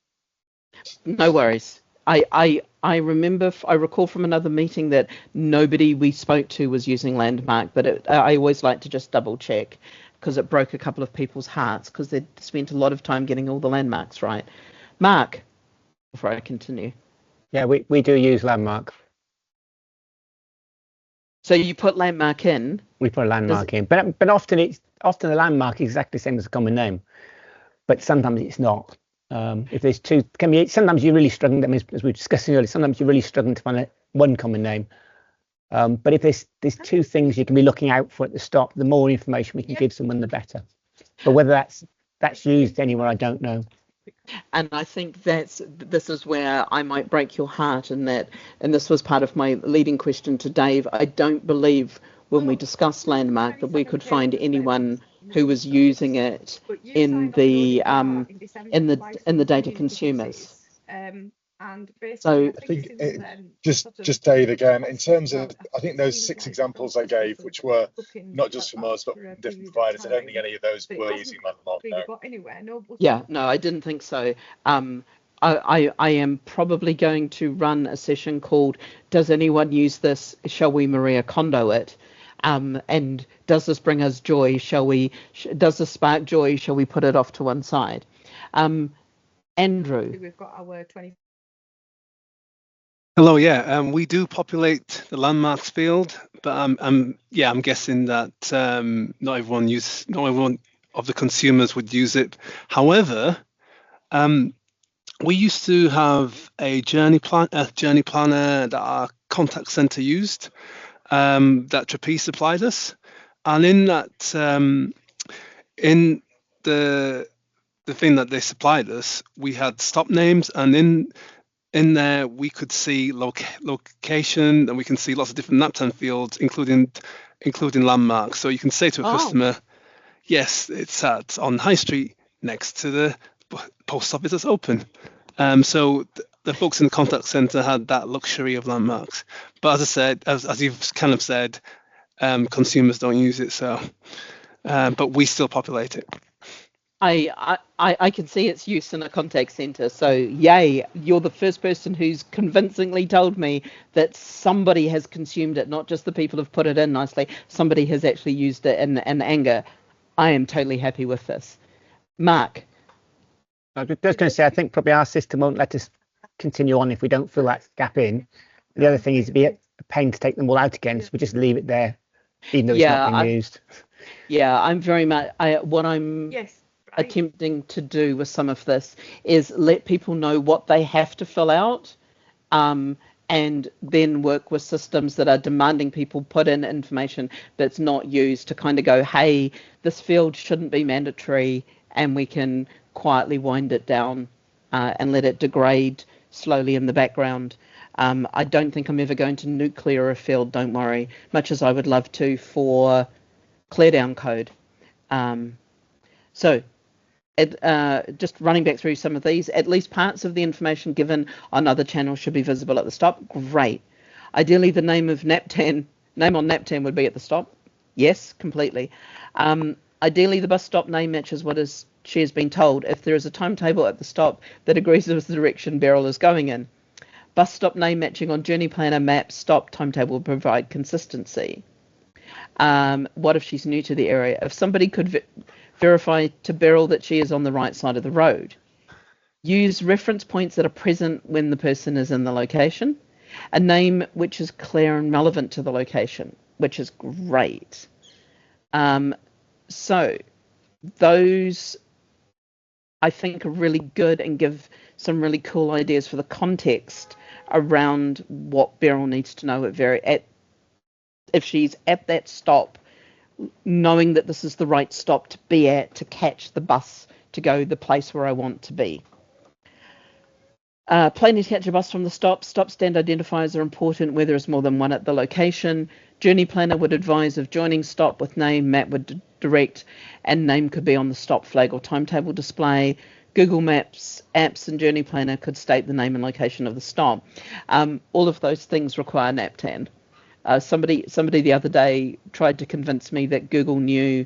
No worries. I recall from another meeting that nobody we spoke to was using landmark, but I always like to just double check, because it broke a couple of people's hearts because they'd spent a lot of time getting all the landmarks right. Mark, before I continue. Yeah, we do use landmark. So you put landmark in? We put a landmark in, but often the landmark is exactly the same as a common name, but sometimes it's not. If there's two, sometimes you're really struggling. As we were discussing earlier, sometimes you're really struggling to find one common name. But if there's two things you can be looking out for at the stop, the more information we can give someone, the better. But whether that's used anywhere, I don't know. And I think this is where I might break your heart in that, and this was part of my leading question to Dave. I don't believe when we discussed landmark that we could find anyone who was using it in the data consumers. So I think just Dave again, in terms of, I think those 6 examples I gave, which were not just from us, but from different providers, I don't think any of those were using landmark, no. yeah, no, I didn't think so. I am probably going to run a session called "Does anyone use this? Shall we Maria Kondo it?" And does this bring us joy? Does this spark joy? Shall we put it off to one side? Andrew. We've got our 20. Hello, yeah, we do populate the landmarks field, but I'm guessing that not everyone of the consumers would use it. However, we used to have a journey planner that our contact center used, that Trapeze supplied us, and in that, in the thing that they supplied us, we had stop names, and in there we could see location, and we can see lots of different naptan fields, including landmarks. So you can say to a customer, yes, it's on High Street next to the post office that's open. So the folks in the contact centre had that luxury of landmarks. But as I said, as you've kind of said, consumers don't use it. So, but we still populate it. I can see its use in a contact center. So yay, you're the first person who's convincingly told me that somebody has consumed it, not just the people who've put it in nicely. Somebody has actually used it in anger. I am totally happy with this. Mark. I was just going to say, I think probably our system won't let us continue on if we don't fill that gap in. The other thing is it'd be a pain to take them all out again, so we just leave it there, even though it's not being used. Yeah, I'm very much. What I'm attempting to do with some of this is let people know what they have to fill out, and then work with systems that are demanding people put in information that's not used to kind of go, hey, this field shouldn't be mandatory, and we can quietly wind it down and let it degrade slowly in the background. I don't think I'm ever going to nuclear a field, don't worry, much as I would love to for clear down code. So just running back through some of these, at least parts of the information given on other channels should be visible at the stop. Great. Ideally, the name on Naptan would be at the stop. Yes, completely. Ideally, the bus stop name matches what she has been told. If there is a timetable at the stop that agrees with the direction Beryl is going in. Bus stop name matching on journey planner, map, stop, timetable will provide consistency. What if she's new to the area? If somebody could verify to Beryl that she is on the right side of the road. Use reference points that are present when the person is in the location. A name which is clear and relevant to the location, which is great. So those I think are really good and give some really cool ideas for the context around what Beryl needs to know if she's at that stop, knowing that this is the right stop to be at to catch the bus to go the place where I want to be. Planning to catch a bus from the stop stand identifiers are important where there is more than one at the location. Journey planner would advise of joining stop with name, map would direct, and name could be on the stop flag or timetable display. Google Maps, apps, and Journey Planner could state the name and location of the stop. All of those things require Naptan. Somebody the other day tried to convince me that Google knew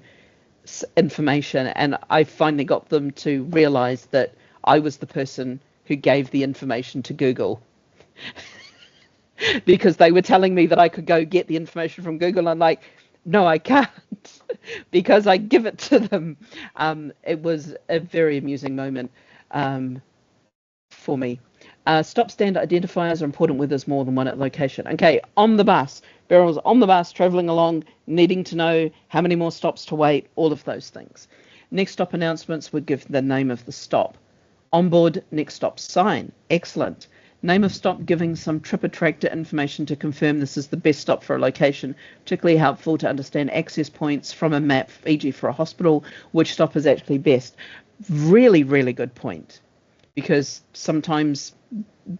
information, and I finally got them to realize that I was the person who gave the information to Google. Because they were telling me that I could go get the information from Google. I'm like, no, I can't, because I give it to them. It was a very amusing moment for me. Stop stand identifiers are important where there's more than one at location. Okay, on the bus. Beryl's on the bus, travelling along, needing to know how many more stops to wait, all of those things. Next stop announcements would give the name of the stop. Onboard next stop sign. Excellent. Name of stop giving some trip attractor information to confirm this is the best stop for a location, particularly helpful to understand access points from a map, e.g. for a hospital, which stop is actually best. Really, really good point, because sometimes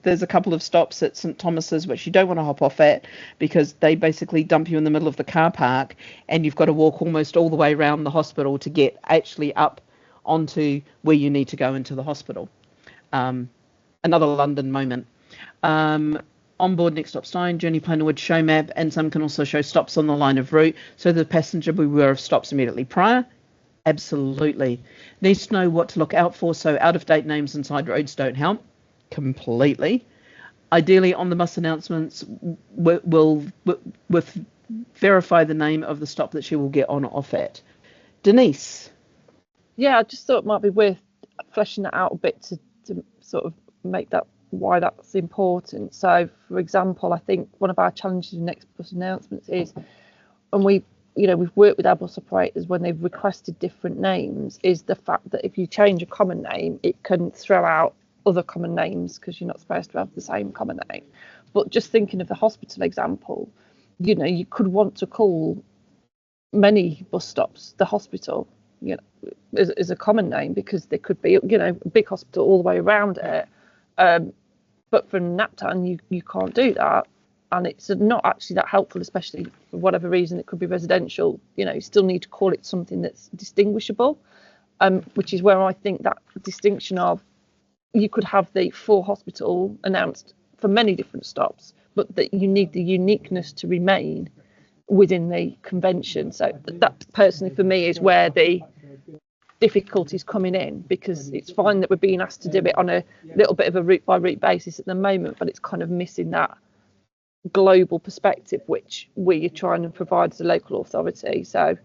there's a couple of stops at St Thomas's which you don't want to hop off at because they basically dump you in the middle of the car park and you've got to walk almost all the way around the hospital to get actually up onto where you need to go into the hospital. another London moment. Onboard next stop sign, journey planner would show map, and some can also show stops on the line of route, so the passenger will be aware of stops immediately prior. Absolutely. Needs to know what to look out for, so out-of-date names and side roads don't help. Completely. Ideally, on the bus announcements, will verify the name of the stop that she will get on or off at. Denise? Yeah, I just thought it might be worth fleshing that out a bit to sort of make that why that's important. So, for example, I think one of our challenges in next bus announcements is, and we've worked with our bus operators when they've requested different names, is the fact that if you change a common name, it can throw out other common names because you're not supposed to have the same common name. But just thinking of the hospital example, you could want to call many bus stops the hospital, as a common name, because there could be, a big hospital all the way around it. But for Naptown, you can't do that. And it's not actually that helpful, especially for whatever reason. It could be residential. You still need to call it something that's distinguishable, which is where I think that distinction of you could have the full hospital announced for many different stops, but that you need the uniqueness to remain within the convention. So that personally for me is where the difficulties coming in, because it's fine that we're being asked to do it on a little bit of a route by route basis at the moment, but it's kind of missing that global perspective which we are trying to provide as a local authority. So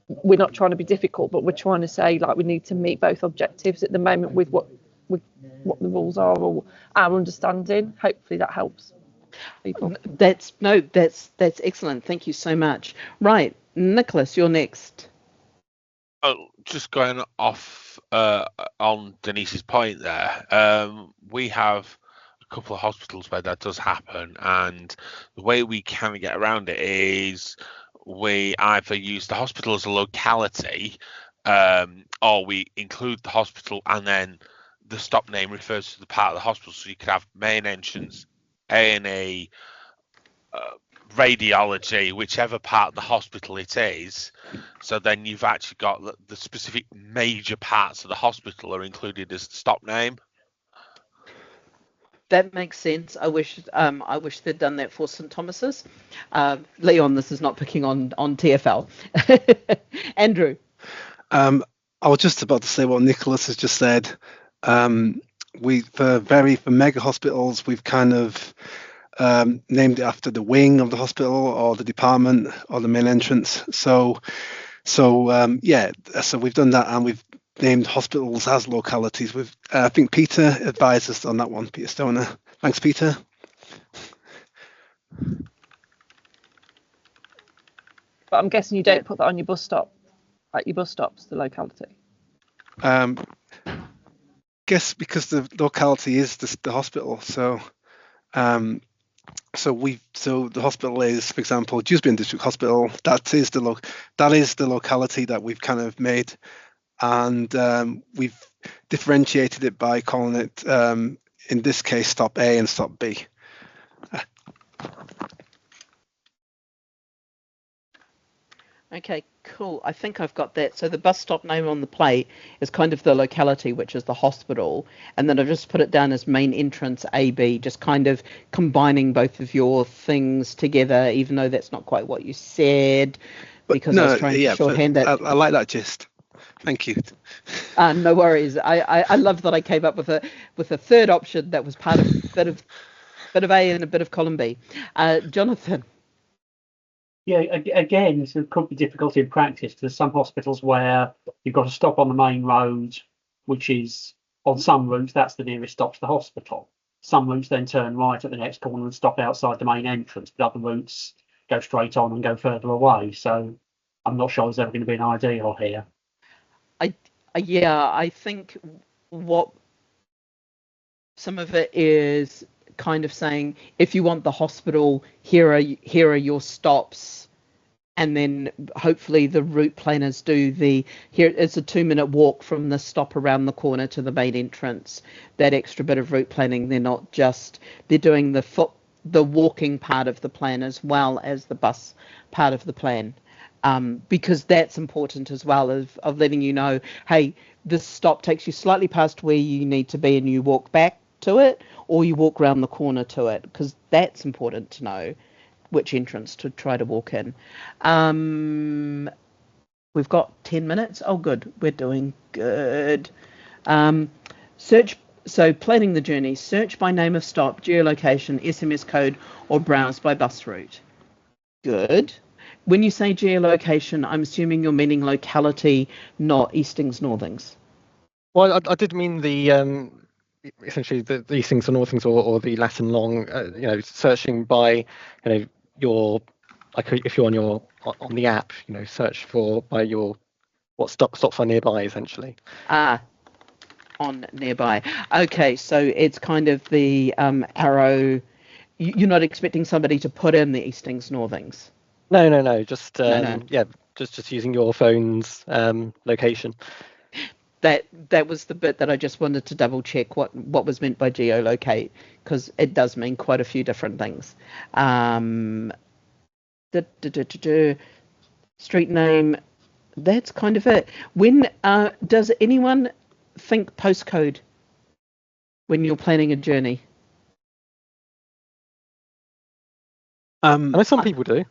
we're not trying to be difficult, but we're trying to say, like, we need to meet both objectives at the moment with what the rules are or our understanding. Hopefully that helps people. That's excellent. Thank you so much. Right, Nicholas, you're next. Oh, just going off on Denise's point there, we have a couple of hospitals where that does happen, and the way we kind of get around it is we either use the hospital as a locality, or we include the hospital and then the stop name refers to the part of the hospital. So you could have main entrance, A&E, radiology, whichever part of the hospital it is. So then you've actually got the specific major parts of the hospital are included as the stop name. That makes sense. I wish they'd done that for St Thomas's. Leon, this is not picking on TFL. Andrew. I was just about to say what Nicholas has just said. For mega hospitals, we've kind of named it after the wing of the hospital or the department or the main entrance. So we've done that, and we've named hospitals as localities. I think Peter advised us on that one, Peter Stoner. Thanks, Peter. But I'm guessing you don't put that on your bus stop, at your bus stops, the locality. Guess because the locality is the hospital. So the hospital is, for example, Dewsbury District Hospital. That is the locality that we've kind of made, and we've differentiated it by calling it, in this case, stop A and stop B. Okay, cool. I think I've got that. So the bus stop name on the plate is kind of the locality, which is the hospital. And then I've just put it down as main entrance AB, just kind of combining both of your things together, even though that's not quite what you said, because I was trying to shorthand it. I like that gist. Thank you. No worries. I love that I came up with a third option that was part of bit of A and a bit of column B. Jonathan. Yeah, again, it could be difficult in practice. There's some hospitals where you've got to stop on the main road, which is, on some routes, that's the nearest stop to the hospital. Some routes then turn right at the next corner and stop outside the main entrance, but other routes go straight on and go further away. So I'm not sure there's ever going to be an ideal here. I think what some of it is kind of saying, if you want the hospital, here are your stops, and then hopefully the route planners do here it's a 2-minute walk from the stop around the corner to the main entrance. That extra bit of route planning, they're doing the walking part of the plan as well as the bus part of the plan, because that's important as well, of letting you know, hey, this stop takes you slightly past where you need to be and you walk back to it, or you walk round the corner to it, because that's important to know which entrance to try to walk in. We've got 10 minutes. Oh, good. We're doing good. Search. So planning the journey, search by name of stop, geolocation, SMS code, or browse by bus route. Good. When you say geolocation, I'm assuming you're meaning locality, not eastings, northings. Well, I did mean the essentially the eastings or northings, or the Latin long. Searching by your, like, if you're on the app, search for by your what stops are nearby, essentially. On nearby. Okay, so it's kind of the arrow. You're not expecting somebody to put in the eastings, northings. No. Just No. just using your phone's location. That was the bit that I just wanted to double check what was meant by geolocate, because it does mean quite a few different things. Street name. That's kind of it. When does anyone think postcode when you're planning a journey? I know some people do.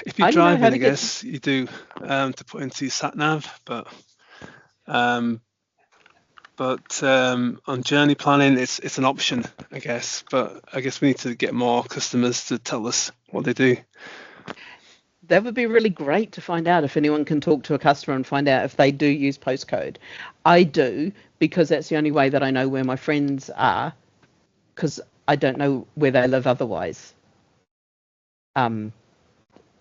If you're driving, I guess you do to put into your sat nav, but on journey planning, it's an option, I guess. But I guess we need to get more customers to tell us what they do. That would be really great to find out if anyone can talk to a customer and find out if they do use postcode. I do, because that's the only way that I know where my friends are, because I don't know where they live otherwise.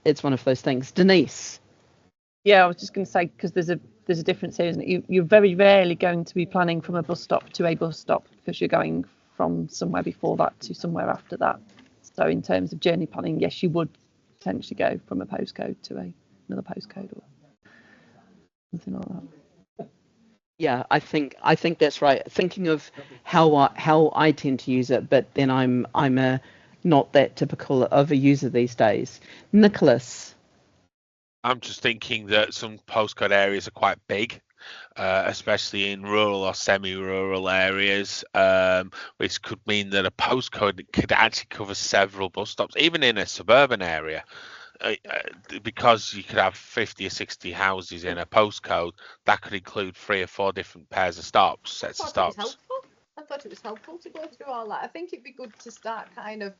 It's one of those things. Denise. Yeah, I was just going to say, because there's a difference here, isn't it? You're very rarely going to be planning from a bus stop to a bus stop, because you're going from somewhere before that to somewhere after that. So in terms of journey planning, yes, you would potentially go from a postcode to another postcode or something like that. Yeah, I think that's right. Thinking of how I tend to use it, but then I'm not that typical of a user these days. Nicholas. I'm just thinking that some postcode areas are quite big, especially in rural or semi-rural areas, which could mean that a postcode could actually cover several bus stops, even in a suburban area. Because you could have 50 or 60 houses in a postcode, that could include 3 or 4 different sets of stops. I thought it was helpful to go through all that. I think it'd be good to start kind of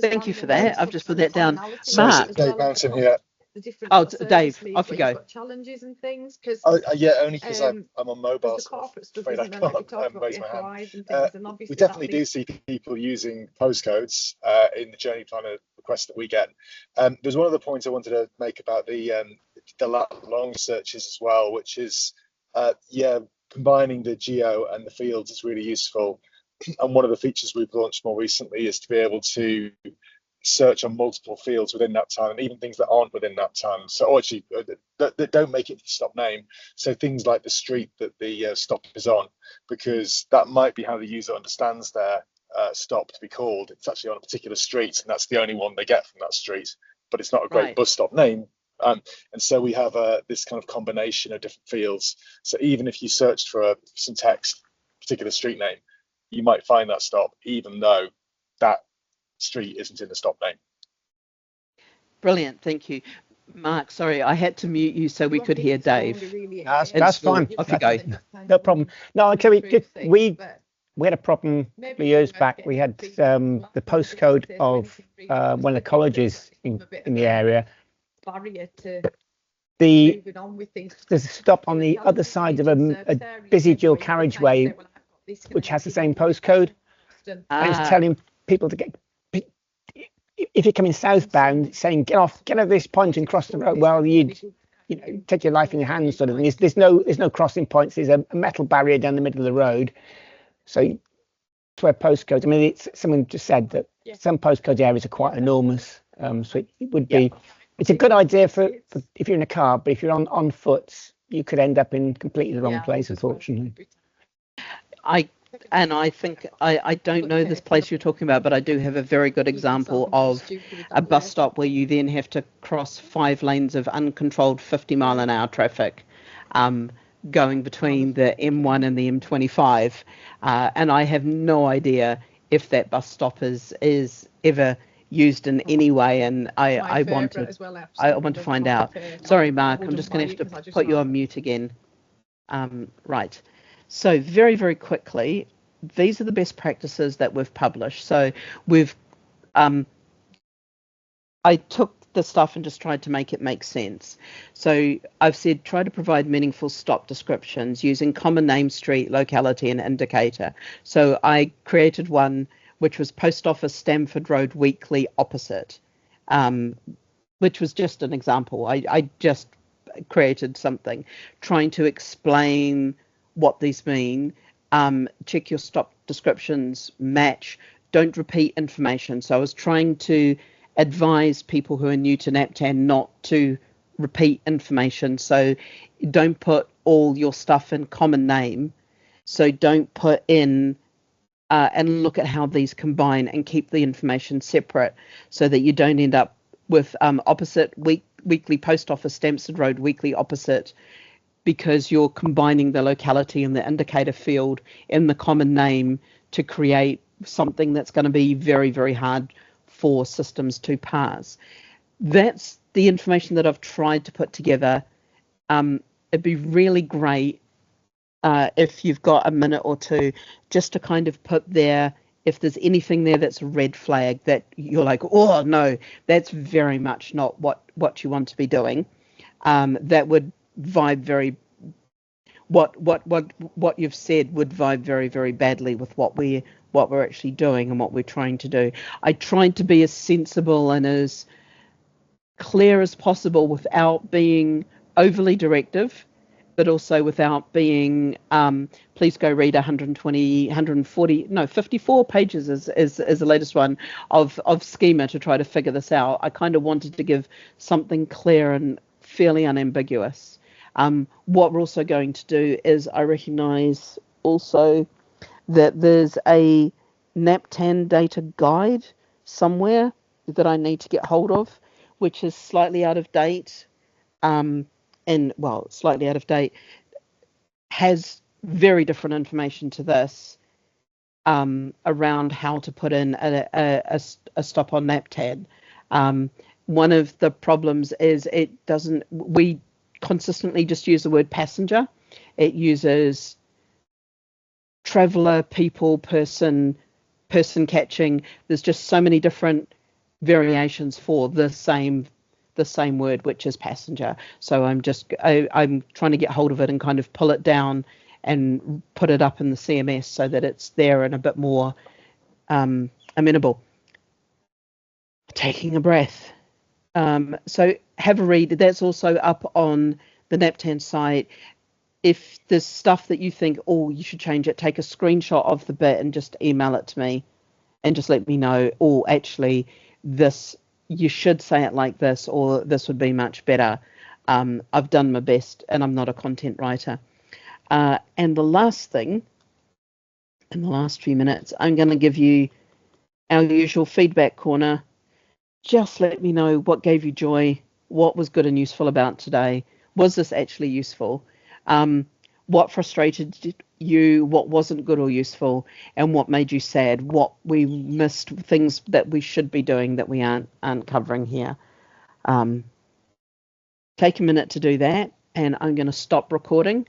Thank you for that. I've just put that down. Mark. Dave Mountain here. Dave, off you go. Challenges and things, because only because I'm on mobile, so I'm afraid I can't raise my hand. We definitely do see people using postcodes in the journey planner requests that we get. There's one other point I wanted to make about the long searches as well, which is combining the geo and the fields is really useful. And one of the features we've launched more recently is to be able to search on multiple fields within that town, and even things that aren't within that town. So actually that don't make it the stop name. So things like the street that the stop is on, because that might be how the user understands their stop to be called. It's actually on a particular street, and that's the only one they get from that street. But it's not a great bus stop name. And so we have this kind of combination of different fields. So even if you searched for some text, particular street name, you might find that stop, even though that street isn't in the stop name. Brilliant, thank you. Mark, sorry, I had to mute you so we could hear Dave. That's fine. Off you go. No problem. No, okay, we had a problem a couple of years back. We had the postcode of one of the colleges in the area. Barrier to moving on with things. There's a stop on the other side of a busy dual carriageway, which has the same postcode. And it's telling people to get, if you're coming southbound, saying get off this point and cross the road. Well, you'd take your life in your hands, sort of thing. There's no crossing points. There's a metal barrier down the middle of the road. So that's where postcodes. I mean, someone just said that some postcode areas are quite enormous. So it would be. It's a good idea for if you're in a car, but if you're on foot, you could end up in completely the wrong place, unfortunately. I think I don't know this place you're talking about, but I do have a very good example of a bus stop where you then have to cross 5 lanes of uncontrolled 50-mile-an-hour traffic. going between the M1 and the M25, and I have no idea if that bus stop is ever used in any way, and I want to find out. Sorry, Mark, I'm just going to have to put you on mute again. Right. So very, very quickly, these are the best practices that we've published. So we've I took the stuff and just tried to make it make sense. So I've said try to provide meaningful stop descriptions using common name, street, locality, and indicator. So I created one which was Post Office Stamford Road Weekly opposite, which was just an example. I just created something trying to explain what these mean. Check your stop descriptions match, don't repeat information. So I was trying to advise people who are new to NAPTAN not to repeat information. So don't put all your stuff in common name. So don't put in and look at how these combine and keep the information separate so that you don't end up with opposite weekly Post Office Stamford Road Weekly opposite, because you're combining the locality and the indicator field in the common name to create something that's going to be very, very hard for systems to parse. That's the information that I've tried to put together. It'd be really great if you've got a minute or two just to kind of put there, if there's anything there that's a red flag that you're like, oh no, that's very much not what you want to be doing. That would vibe very, what you've said would vibe very, very badly with what we're actually doing and what we're trying to do. I tried to be as sensible and as clear as possible without being overly directive, but also without being, please go read 54 pages is the latest one of schema to try to figure this out. I kind of wanted to give something clear and fairly unambiguous. What we're also going to do is I recognise also that there's a NAPTAN data guide somewhere that I need to get hold of, which is slightly out of date. Slightly out of date, has very different information to this around how to put in a stop on NAPTAN. One of the problems is we consistently just use the word passenger. It uses traveller, people, person catching. There's just so many different variations for the same word, which is passenger. So I'm trying to get hold of it and kind of pull it down and put it up in the CMS so that it's there and a bit more amenable. Taking a breath. So have a read. That's also up on the NAPTAN site. If there's stuff that you think, oh, you should change it, take a screenshot of the bit and just email it to me and just let me know, oh, actually, this, you should say it like this, or this would be much better. I've done my best and I'm not a content writer. And the last thing, in the last few minutes, I'm going to give you our usual feedback corner. Just let me know what gave you joy, what was good and useful about today. Was this actually useful? What frustrated you, what wasn't good or useful, and what made you sad, what we missed, things that we should be doing that we aren't covering here. Take a minute to do that, and I'm going to stop recording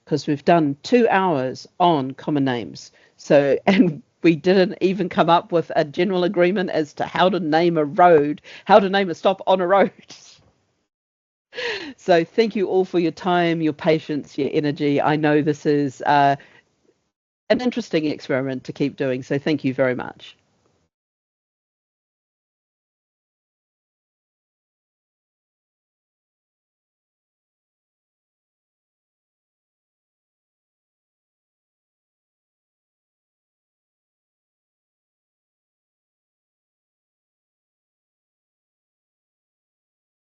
because we've done 2 hours on common names. So, and we didn't even come up with a general agreement as to how to name a road, how to name a stop on a road. So thank you all for your time, your patience, your energy. I know this is an interesting experiment to keep doing, so thank you very much.